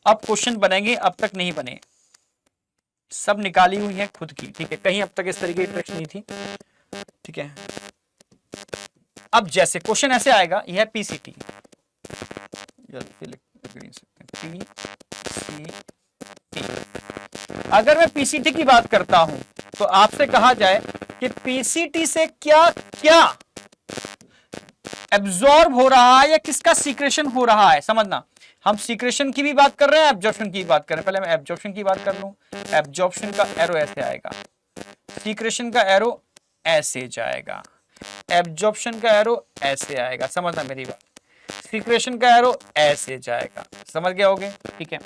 अब क्वेश्चन बनेंगे, अब तक नहीं बने, सब निकाली हुई है खुद की। ठीक है, कहीं अब तक इस तरीके की ट्रिक्स नहीं थी। ठीक है, अब जैसे क्वेश्चन ऐसे आएगा, यह है पीसीटी, अगर मैं पीसीटी की बात करता हूं तो आपसे कहा जाए कि पीसीटी से क्या क्या एब्जॉर्ब हो रहा है या किसका सीक्रेशन हो रहा है। समझना, हम सीक्रेशन की भी बात कर रहे हैं, एब्जॉर्प्शन की बात कर रहे हैं। पहले मैं एब्जॉर्प्शन की बात कर लूं। एब्जॉर्प्शन का एरो ऐसे आएगा, सीक्रेशन का एरो ऐसे जाएगा, एब्जॉर्प्शन का एरो ऐसे आएगा। समझना मेरी बात, सीक्रेशन का एरो ऐसे जाएगा, समझ गए होगे? ठीक है,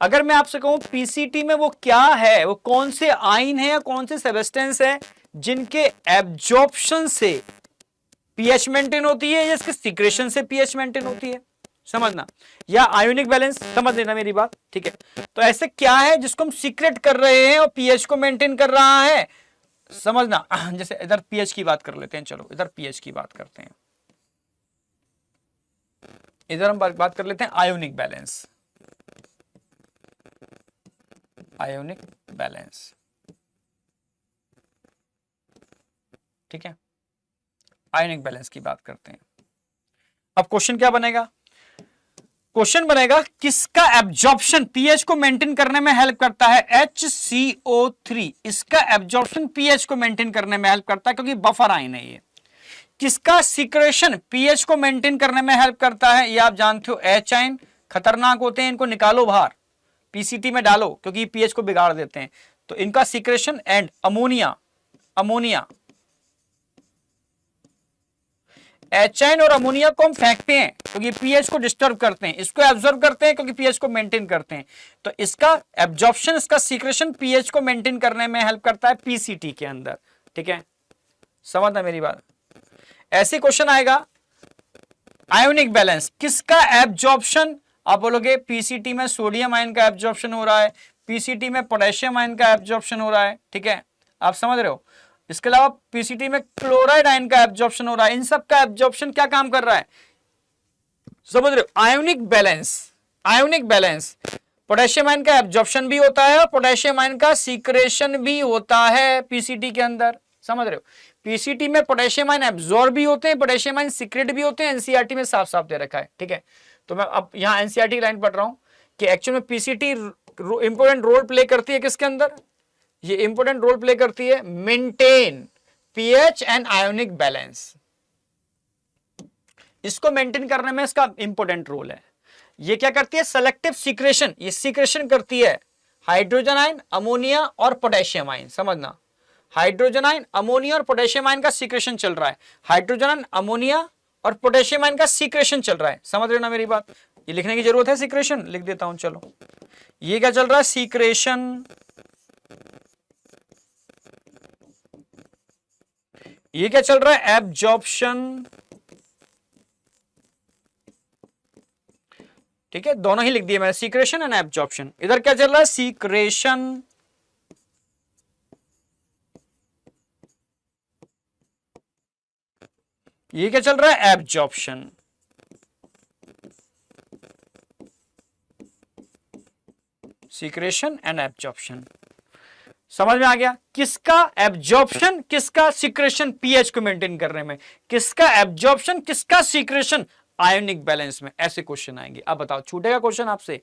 अगर मैं आपसे कहूं पीसीटी में वो क्या है, वो कौन से आयन है या कौन से सब्सटेंस है जिनके एब्जॉर्प्शन से पीएच मेंटेन होती है या इसके सीक्रेशन से पीएच मेंटेन होती है, समझना, या आयोनिक बैलेंस, समझ लेना मेरी बात, ठीक है। तो ऐसे क्या है जिसको हम सीक्रेट कर रहे हैं और पीएच को मेंटेन कर रहा है, समझना। जैसे इधर पीएच की बात कर लेते हैं, चलो इधर पीएच की बात करते हैं, इधर हम बात कर लेते हैं आयोनिक बैलेंस, आयोनिक बैलेंस, ठीक है, आयोनिक बैलेंस की बात करते हैं। अब क्वेश्चन क्या बनेगा, क्वेश्चन बनेगा किसका एब्जॉर्प्शन पीएच को मेंटेन करने में हेल्प करता है, HCO3, इसका एब्जॉर्प्शन पीएच को मेंटेन करने में हेल्प करता है क्योंकि बफर आयन है ये। किसका सीक्रेशन पीएच को मेंटेन करने में हेल्प करता है, ये आप जानते हो, H आयन खतरनाक होते हैं, इनको निकालो बाहर, पीसीटी में डालो क्योंकि पीएच को बिगाड़ देते हैं। तो इनका सीक्रेशन, एंड अमोनिया, अमोनिया, एचाइन और अमोनिया को हम फेंकते हैं क्योंकि पीएच को डिस्टर्ब करते हैं, इसको एब्जॉर्ब करते हैं क्योंकि पीएच को मेंटेन करते हैं। तो इसका एब्जॉर्प्शन, इसका सीक्रेशन पीएच को मेंटेन करने में हेल्प करता है पीसीटी के अंदर, ठीक है, समझना मेरी बात। ऐसे क्वेश्चन आएगा आयोनिक बैलेंस, किसका एब्जॉर्प्शन, आप बोलोगे पीसीटी में सोडियम आयन का एब्जॉर्प्शन हो रहा है, पीसीटी में पोटेशियम आयन का एब्जॉर्प्शन हो रहा है, ठीक है, आप समझ रहे हो। इसके अलावा पीसीटी में क्लोराइड आयन का एब्जॉर्प्शन हो रहा है, इन सब का एब्जॉर्प्शन क्या काम कर रहा है, समझ रहे हो। Ionic balance, ionic balance, potassium ion का एब्जॉर्प्शन भी होता है और पोटेशियम आयन का सीक्रेशन भी होता है पीसीटी के अंदर, समझ रहे हो। पीसीटी में पोटेशियम आयन एब्जॉर्ब भी होते हैं, पोटेशियम आयन सीक्रेट भी होते हैं, एनसीईआरटी में साफ साफ दे रखा है, ठीक है। तो मैं अब यहां एनसीईआरटी की लाइन पढ़ रहा हूं कि एक्चुअल में पीसीटी इंपॉर्टेंट रोल प्ले करती है किसके अंदर, ये इंपॉर्टेंट रोल प्ले करती है maintain pH and ionic balance, इसको मेंटेन करने में इसका इंपॉर्टेंट रोल है। ये क्या करती है, सेलेक्टिव सीक्रेशन, ये सीक्रेशन करती है हाइड्रोजन आयन, अमोनिया और पोटेशियम आयन, समझना, हाइड्रोजन आयन, अमोनिया और पोटेशियम आयन का सीक्रेशन चल रहा है, हाइड्रोजन आयन, अमोनिया और पोटेशियम आयन का सीक्रेशन चल रहा है, समझ रहे हो ना मेरी बात। ये लिखने की जरूरत है, सीक्रेशन लिख देता हूं, चलो ये क्या चल रहा है, सीक्रेशन, ये क्या चल रहा है, एब्जॉर्प्शन, ठीक है, दोनों ही लिख दिए मैंने, सीक्रेशन एंड एब्जॉर्प्शन। इधर क्या चल रहा है, सीक्रेशन, ये क्या चल रहा है, एब्जॉर्प्शन, सीक्रेशन एंड एब्जॉर्प्शन, समझ में आ गया। किसका एब्जॉर्प्शन, किसका सीक्रेशन पीएच को मेंटेन करने में, किसका एब्जॉर्प्शन, किसका सीक्रेशन आयोनिक बैलेंस में, ऐसे क्वेश्चन आएंगे। अब बताओ छूटेगा क्वेश्चन आपसे,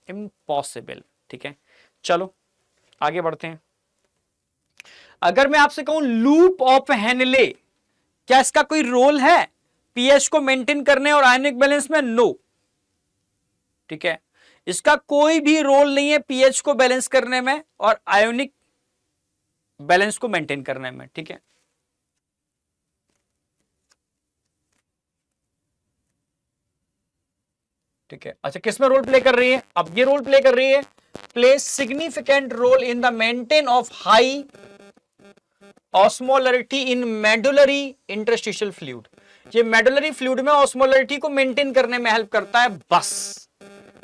इम्पॉसिबल, ठीक है। चलो आगे बढ़ते हैं। अगर मैं आपसे कहूं लूप ऑफ हेनले, क्या इसका कोई रोल है पीएच को मेंटेन करने और आयोनिक बैलेंस में, नो, ठीक है, इसका कोई भी रोल नहीं है पीएच को बैलेंस करने में और आयोनिक बैलेंस को मेंटेन करने में, ठीक है। ठीक है, अच्छा किसमें रोल प्ले कर रही है, अब ये रोल प्ले कर रही है, play significant role in the maintain of high osmolarity in medullary interstitial fluid, ये मेडुलरी फ्लूइड में ऑस्मोलरिटी को मेंटेन करने में हेल्प करता है बस,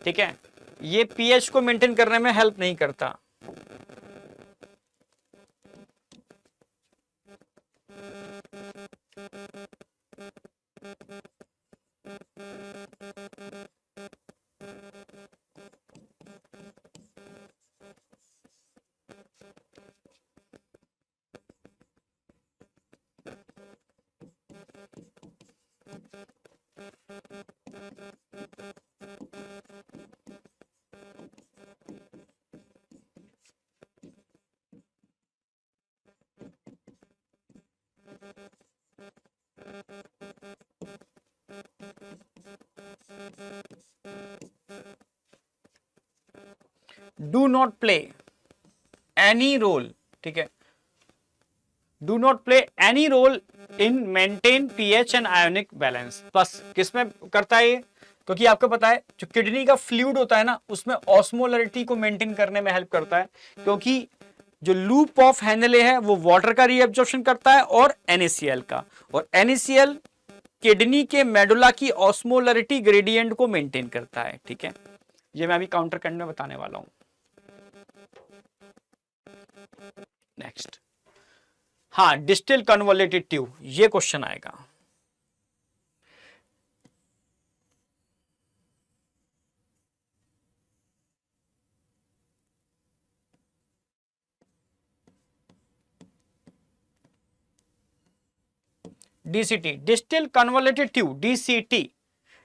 ठीक है, ये पीएच को मेंटेन करने में हेल्प नहीं करता। Do not play any role, ठीक है, do not play any role in maintain pH and ionic balance, बस किसमें करता है ये, क्योंकि आपको पता है जो किडनी का फ्लूइड होता है ना, उसमें ऑस्मोलरिटी को मेंटेन करने में हेल्प करता है, क्योंकि जो लूप ऑफ हेनले है वो वाटर का रीएब्जॉर्प्शन करता है और NaCl का, और NaCl किडनी के मेडुला की ऑस्मोलरिटी ग्रेडियंट को मेंटेन करता है। ठीक है, ये मैं अभी काउंटर करंट में बताने वाला हूं। नेक्स्ट, हाँ, डिस्टल कन्वोलेटेड ट्यूब, ये क्वेश्चन आएगा। DCT, distal convoluted tube, DCT.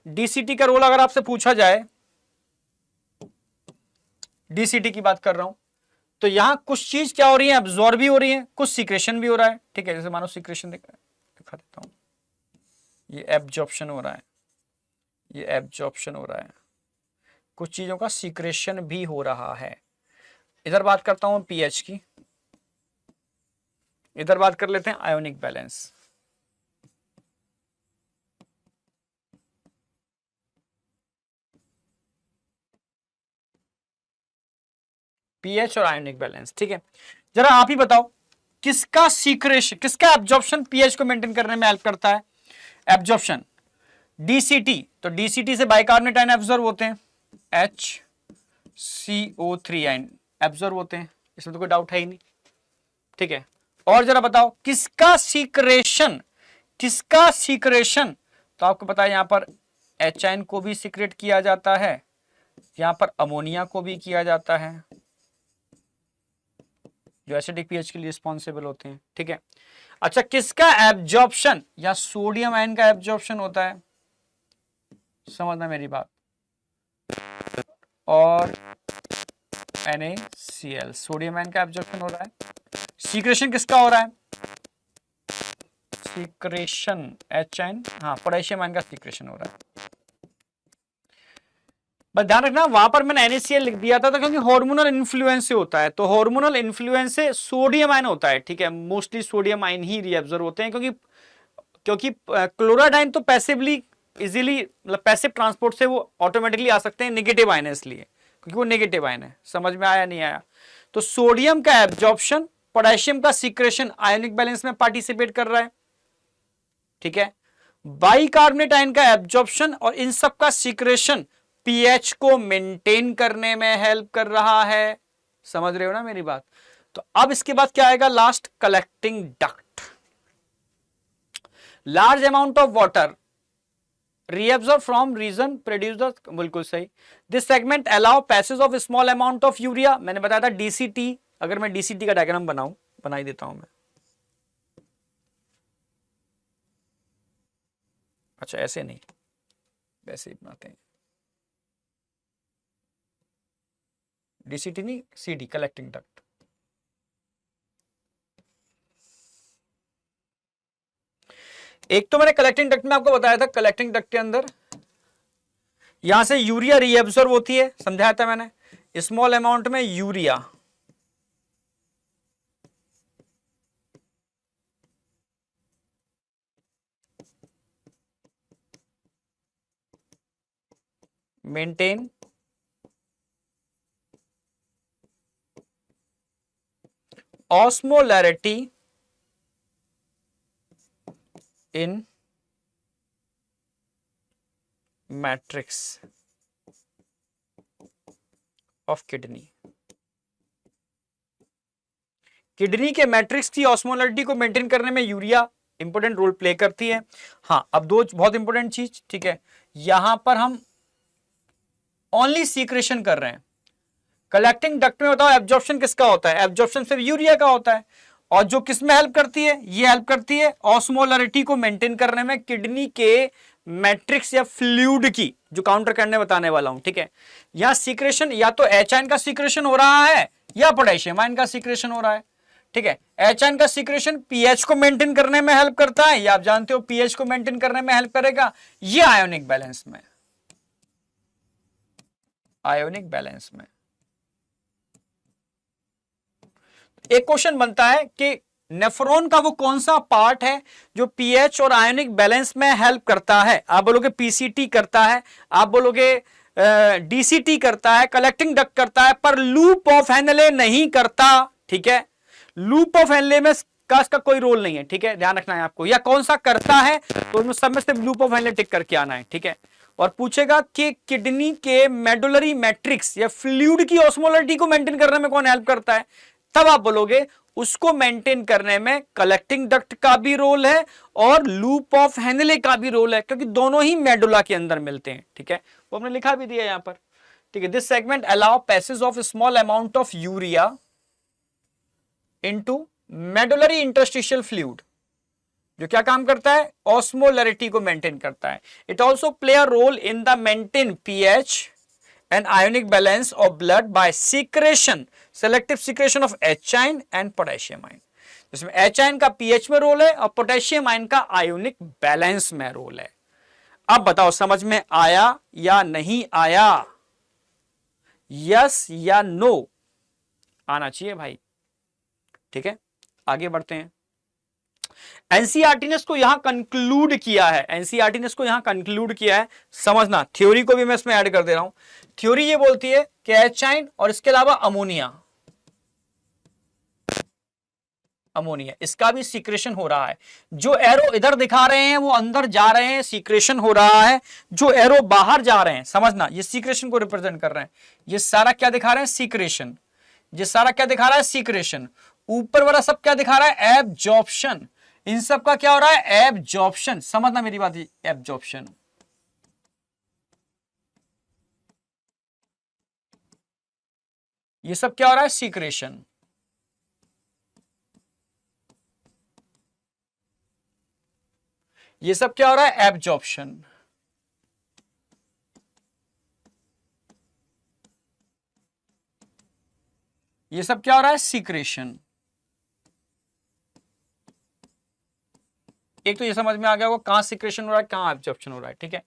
DCT का रोल अगर आपसे पूछा जाए, डीसीटी की बात कर रहा हूं, तो यहां कुछ चीज क्या हो रही है, एब्जॉर्ब भी हो रही है, कुछ सीक्रेशन भी हो रहा है। ठीक है, जैसे मानो सीक्रेशन दिखा देता हूं, ये एब्जॉर्प्शन हो रहा है, ये एब्जॉर्प्शन हो रहा है, कुछ चीजों का सीक्रेशन भी हो रहा है। इधर बात करता हूं पीएच की, इधर बात कर लेते हैं आयोनिक बैलेंस। पीएच और आयोनिक बैलेंस। ठीक है, जरा आप ही बताओ किसका सीक्रेशन, किसका एब्जॉर्प्शन पीएच को मेंटेन करने में हेल्प करता है? एब्जॉर्प्शन डीसीटी, तो डीसीटी से बाइकार्बोनेट आयन एब्जॉर्ब होते हैं, HCO3 आयन एब्जॉर्ब होते हैं, इसमें तो कोई डाउट है ही नहीं। ठीक है, और जरा बताओ किसका सीक्रेशन, किसका सीक्रेशन, तो आपको पता है यहां पर H आयन को भी सीक्रेट किया जाता है, यहां पर अमोनिया को भी किया जाता है, जो एसिडिक पीएच के लिए रिस्पॉन्सिबल होते हैं। ठीक है, अच्छा, किसका एब्जॉर्प्शन, या सोडियम आयन का एब्जॉर्प्शन होता है, समझना मेरी बात, और NaCl, सोडियम आयन का एब्जॉर्प्शन हो रहा है। सीक्रेशन किसका हो रहा है? सीक्रेशन H आयन, हाँ, पोटेशियम आयन का सीक्रेशन हो रहा है। बस ध्यान रखना, वहां पर मैंने NaCl लिख दिया था क्योंकि हार्मोनल इन्फ्लुएंस से होता है, तो हार्मोनल इन्फ्लुएंस से सोडियम आयन होता है। ठीक है, मोस्टली सोडियम आयन ही रीअब्जॉर्ब होते हैं, क्योंकि क्लोराइड आयन तो पैसिवली इजीली, मतलब पैसिव ट्रांसपोर्ट से वो ऑटोमेटिकली आ सकते हैं, नेगेटिव आयन है इसलिए, क्योंकि वो नेगेटिव आयन है। समझ में आया नहीं आया? तो सोडियम का एब्जॉर्प्शन, पोटेशियम का सीक्रेशन आयनिक बैलेंस में पार्टिसिपेट कर रहा है। ठीक है, बाइकार्बोनेट आयन का एब्जॉर्प्शन और इन सब का सीक्रेशन पीएच को मेंटेन करने में हेल्प कर रहा है। समझ रहे हो ना मेरी बात? तो अब इसके बाद क्या आएगा? Last, collecting duct. Large amount of water reabsorb from region produce the, बिल्कुल सही, this segment allow passage of small amount of urea, मैंने बताया था DCT, अगर मैं DCT का डायग्राम बनाऊं, बना ही देता हूं मैं। अच्छा, ऐसे नहीं, वैसे ही बनाते हैं, DCT नहीं, CD, कलेक्टिंग डक्ट। एक तो मैंने कलेक्टिंग डक्ट में आपको बताया था, कलेक्टिंग डक्ट के अंदर यहां से यूरिया रीअब्सॉर्ब होती है, समझाया था मैंने, स्मॉल अमाउंट में urea maintain osmolarity in matrix of kidney. Kidney के मैट्रिक्स की ऑस्मोलरिटी को मेंटेन करने में यूरिया इंपॉर्टेंट रोल प्ले करती है। हाँ, अब दो बहुत इंपॉर्टेंट चीज, ठीक है, यहां पर हम ओनली सीक्रेशन कर रहे हैं। कलेक्टिंग डक्ट में बताओ एब्जॉर्प्शन किसका होता है? एब्जॉर्प्शन सिर्फ यूरिया का होता है, और जो किस में हेल्प करती है? ये हेल्प करती है ऑस्मोलरिटी को मेंटेन करने में किडनी के मैट्रिक्स या फ्लूइड की, जो काउंटर करने बताने वाला हूं। ठीक है, यहां सीक्रेशन या तो एच आयन का सीक्रेशन हो रहा है या पोटेशियम आयन का सीक्रेशन हो रहा है। ठीक है, एच आयन का सीक्रेशन पीएच को मेंटेन करने में हेल्प करता है, या आप जानते हो पीएच को मेंटेन करने में हेल्प करेगा ये आयोनिक बैलेंस में, आयोनिक बैलेंस में। एक क्वेश्चन बनता है कि नेफ्रॉन का वो कौन सा पार्ट है जो पीएच और आयोनिक बैलेंस में हेल्प करता है? आप बोलोगे पीसीटी करता है, आप बोलोगे डीसीटी करता है, कलेक्टिंग डक्ट करता है, पर लूप ऑफ हेनले नहीं करता। ठीक है, लूप ऑफ हेनले में का इसका कोई रोल नहीं है, ठीक है, ध्यान रखना है आपको, या कौन सा करता है तो उसमें सब में से लूप ऑफ हेनले टिक करके आना है, ठीक है। और पूछेगा कि किडनी के मेडुलरी मैट्रिक्स या फ्लूइड की ऑस्मोलरिटी को मेंटेन करने में कौन हेल्प करता है, तब आप बोलोगे उसको मेंटेन करने में कलेक्टिंग डक्ट का भी रोल है और लूप ऑफ हेनले का भी रोल है, क्योंकि दोनों ही मेडुला के अंदर मिलते हैं, ठीक है, वो हमने लिखा भी दिया यहां पर, ठीक है। This segment allow passage of small amount of urea into medullary interstitial fluid, जो क्या काम करता है, ऑस्मोलरिटी को मेंटेन करता है। It also play a role in the maintain pH and ionic balance of blood by secretion, selective secretion of H ion and potassium ion, जिसमें H ion का pH में रोल है और पोटेशियम आयन का ionic balance में role है। अब बताओ समझ में आया या नहीं आया, यस या नो, आना चाहिए भाई, ठीक है। आगे बढ़ते हैं। एनसीईआरटी ने इसको यहां कंक्लूड किया है, एनसीईआरटी ने इसको यहां कंक्लूड किया है, समझना, थ्योरी को भी मैं इसमें ऐड कर दे रहा हूं। थ्योरी ये बोलती है कि एच आयन और इसके अलावा अमोनिया, अमोनिया इसका भी सीक्रेशन हो रहा है। जो एरो इधर दिखा रहे हैं वो अंदर जा रहे हैं, सीक्रेशन हो रहा है। जो एरो बाहर जा रहे हैं, समझना, ये सीक्रेशन को रिप्रेजेंट कर रहे हैं। ये सारा क्या दिखा रहे हैं, सीक्रेशन। ये सारा क्या दिखा रहा है, सीक्रेशन। ऊपर वाला सब क्या दिखा रहा है, एब्जॉर्प्शन। इन सब का क्या हो रहा है, एब्जॉर्प्शन। समझना मेरी बात, एब्जॉर्प्शन। ये सब क्या हो रहा है, सीक्रेशन। ये सब क्या हो रहा है, एब्जॉर्प्शन। ये सब क्या हो रहा है, सीक्रेशन। एक तो ये समझ में आ गया होगा कहां सीक्रेशन हो रहा है, कहां एब्जॉर्प्शन हो रहा है, ठीक है।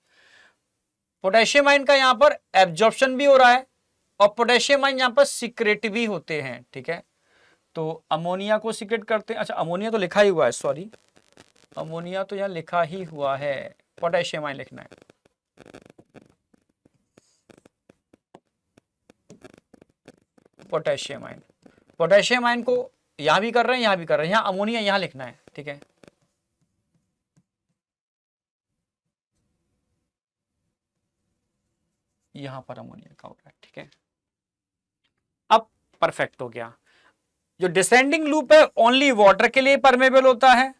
पोटेशियम आयन का यहां पर एब्जॉर्प्शन भी हो रहा है और पोटेशियम आयन यहां पर सीक्रेट भी होते हैं, ठीक है। तो अमोनिया को सीक्रेट करते हैं, अच्छा अमोनिया तो लिखा ही हुआ है, सॉरी, अमोनिया तो यहां लिखा ही हुआ है, पोटेशियम आयन लिखना है। पोटेशियम आयन, पोटेशियम आयन को यहां भी कर रहे हैं, यहां भी कर रहे हैं, यहां अमोनिया यहां लिखना है, ठीक है। यहां पर अमोनिया का हो रहा है, ठीक है। अब परफेक्ट हो गया। जो डिसेंडिंग लूप है ओनली वाटर के लिए परमेबल होता है,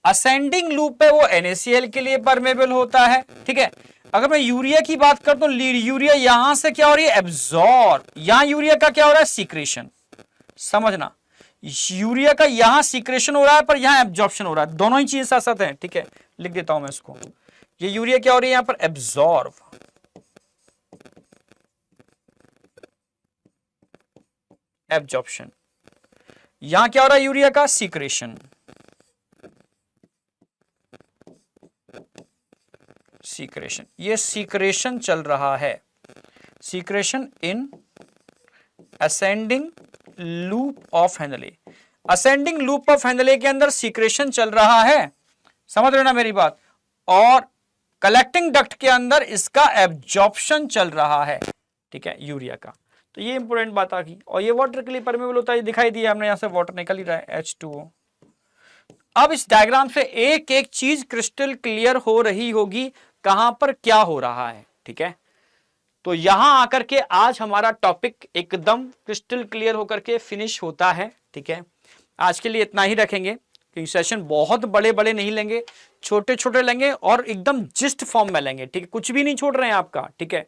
असेंडिंग लूप है वो NaCl के लिए परमेबल होता है, ठीक है। अगर मैं यूरिया की बात करता हूं, यूरिया यहां से क्या हो रही है, एब्जॉर्ब। यहां यूरिया का क्या हो रहा है, सीक्रेशन। समझना, यूरिया का यहां सीक्रेशन हो रहा है पर यहां एब्जॉर्प्शन हो रहा है, दोनों ही चीजें साथ साथ हैं, ठीक है। लिख देता हूं मैं इसको, ये यूरिया क्या हो रही है यहां पर, एब्जॉर्ब, एब्जॉर्प्शन। यहां क्या हो रहा है, यूरिया का सीक्रेशन, सीक्रेशन। ये सीक्रेशन चल रहा है, secretion in ascending loop of Henle. Ascending loop of Henle के अंदर सीक्रेशन चल रहा है, समझ रहे ना मेरी बात। और कलेक्टिंग डक्ट के अंदर इसका एब्जॉर्प्शन चल रहा है, ठीक है, यूरिया का। तो ये इंपॉर्टेंट बात आ गई। और ये वाटर के लिए परमेबल होता है, दिखाई दिया हमने, यहां से वाटर निकल ही रहा है, H2O। अब इस डायग्राम से एक एक चीज क्रिस्टल क्लियर हो रही होगी, कहां पर क्या हो रहा है, ठीक है। तो यहां आकर के आज हमारा टॉपिक एकदम क्रिस्टल क्लियर होकर के फिनिश होता है, ठीक है। आज के लिए इतना ही रखेंगे, क्योंकि सेशन बहुत बड़े बड़े नहीं लेंगे, छोटे छोटे लेंगे और एकदम जिस्ट फॉर्म में लेंगे, ठीक है। कुछ भी नहीं छोड़ रहे हैं आपका, ठीक है।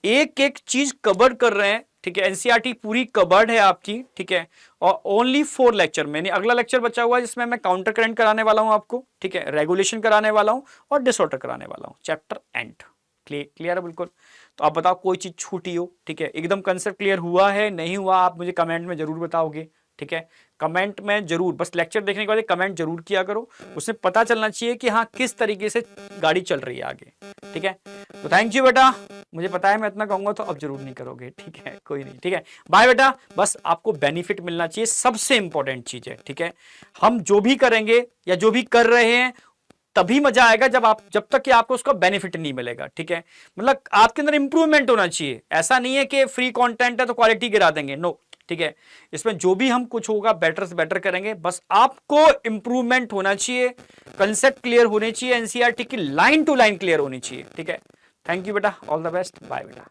एक एक चीज कवर कर रहे हैं, ठीक है। एनसीईआरटी पूरी कवर्ड है आपकी, ठीक है। और ओनली 4 लेक्चर में, अगला लेक्चर बचा हुआ है जिसमें मैं काउंटर करंट कराने वाला हूं आपको, ठीक है, रेगुलेशन कराने वाला हूं और डिसऑर्डर कराने वाला हूं, चैप्टर एंड। क्लियर है बिल्कुल। तो आप बताओ कोई चीज छूटी हो, ठीक है, एकदम कंसेप्ट क्लियर हुआ है नहीं हुआ, आप मुझे कमेंट में जरूर बताओगे, ठीक है। कमेंट में जरूर, बस लेक्चर देखने के बाद कमेंट जरूर किया करो, उससे पता चलना चाहिए कि हाँ किस तरीके से गाड़ी चल रही है आगे, ठीक है। तो थैंक यू बेटा, मुझे पता है मैं इतना कहूंगा तो अब जरूर नहीं करोगे, ठीक है, कोई नहीं, ठीक है। बाय बेटा, बस आपको बेनिफिट मिलना चाहिए, सबसे इंपॉर्टेंट चीज है, ठीक है। हम जो भी करेंगे या जो भी कर रहे हैं तभी मजा आएगा जब तक कि आपको उसका बेनिफिट नहीं मिलेगा, ठीक है। मतलब आपके अंदर इंप्रूवमेंट होना चाहिए, ऐसा नहीं है कि फ्री कंटेंट है तो क्वालिटी गिरा देंगे, नो। ठीक है, इसमें जो भी हम कुछ होगा बेटर से बेटर करेंगे, बस आपको इंप्रूवमेंट होना चाहिए, कंसेप्ट क्लियर होने चाहिए, एनसीईआरटी की लाइन टू लाइन क्लियर होनी चाहिए। ठीक है, थैंक यू बेटा, ऑल द बेस्ट, बाय बेटा।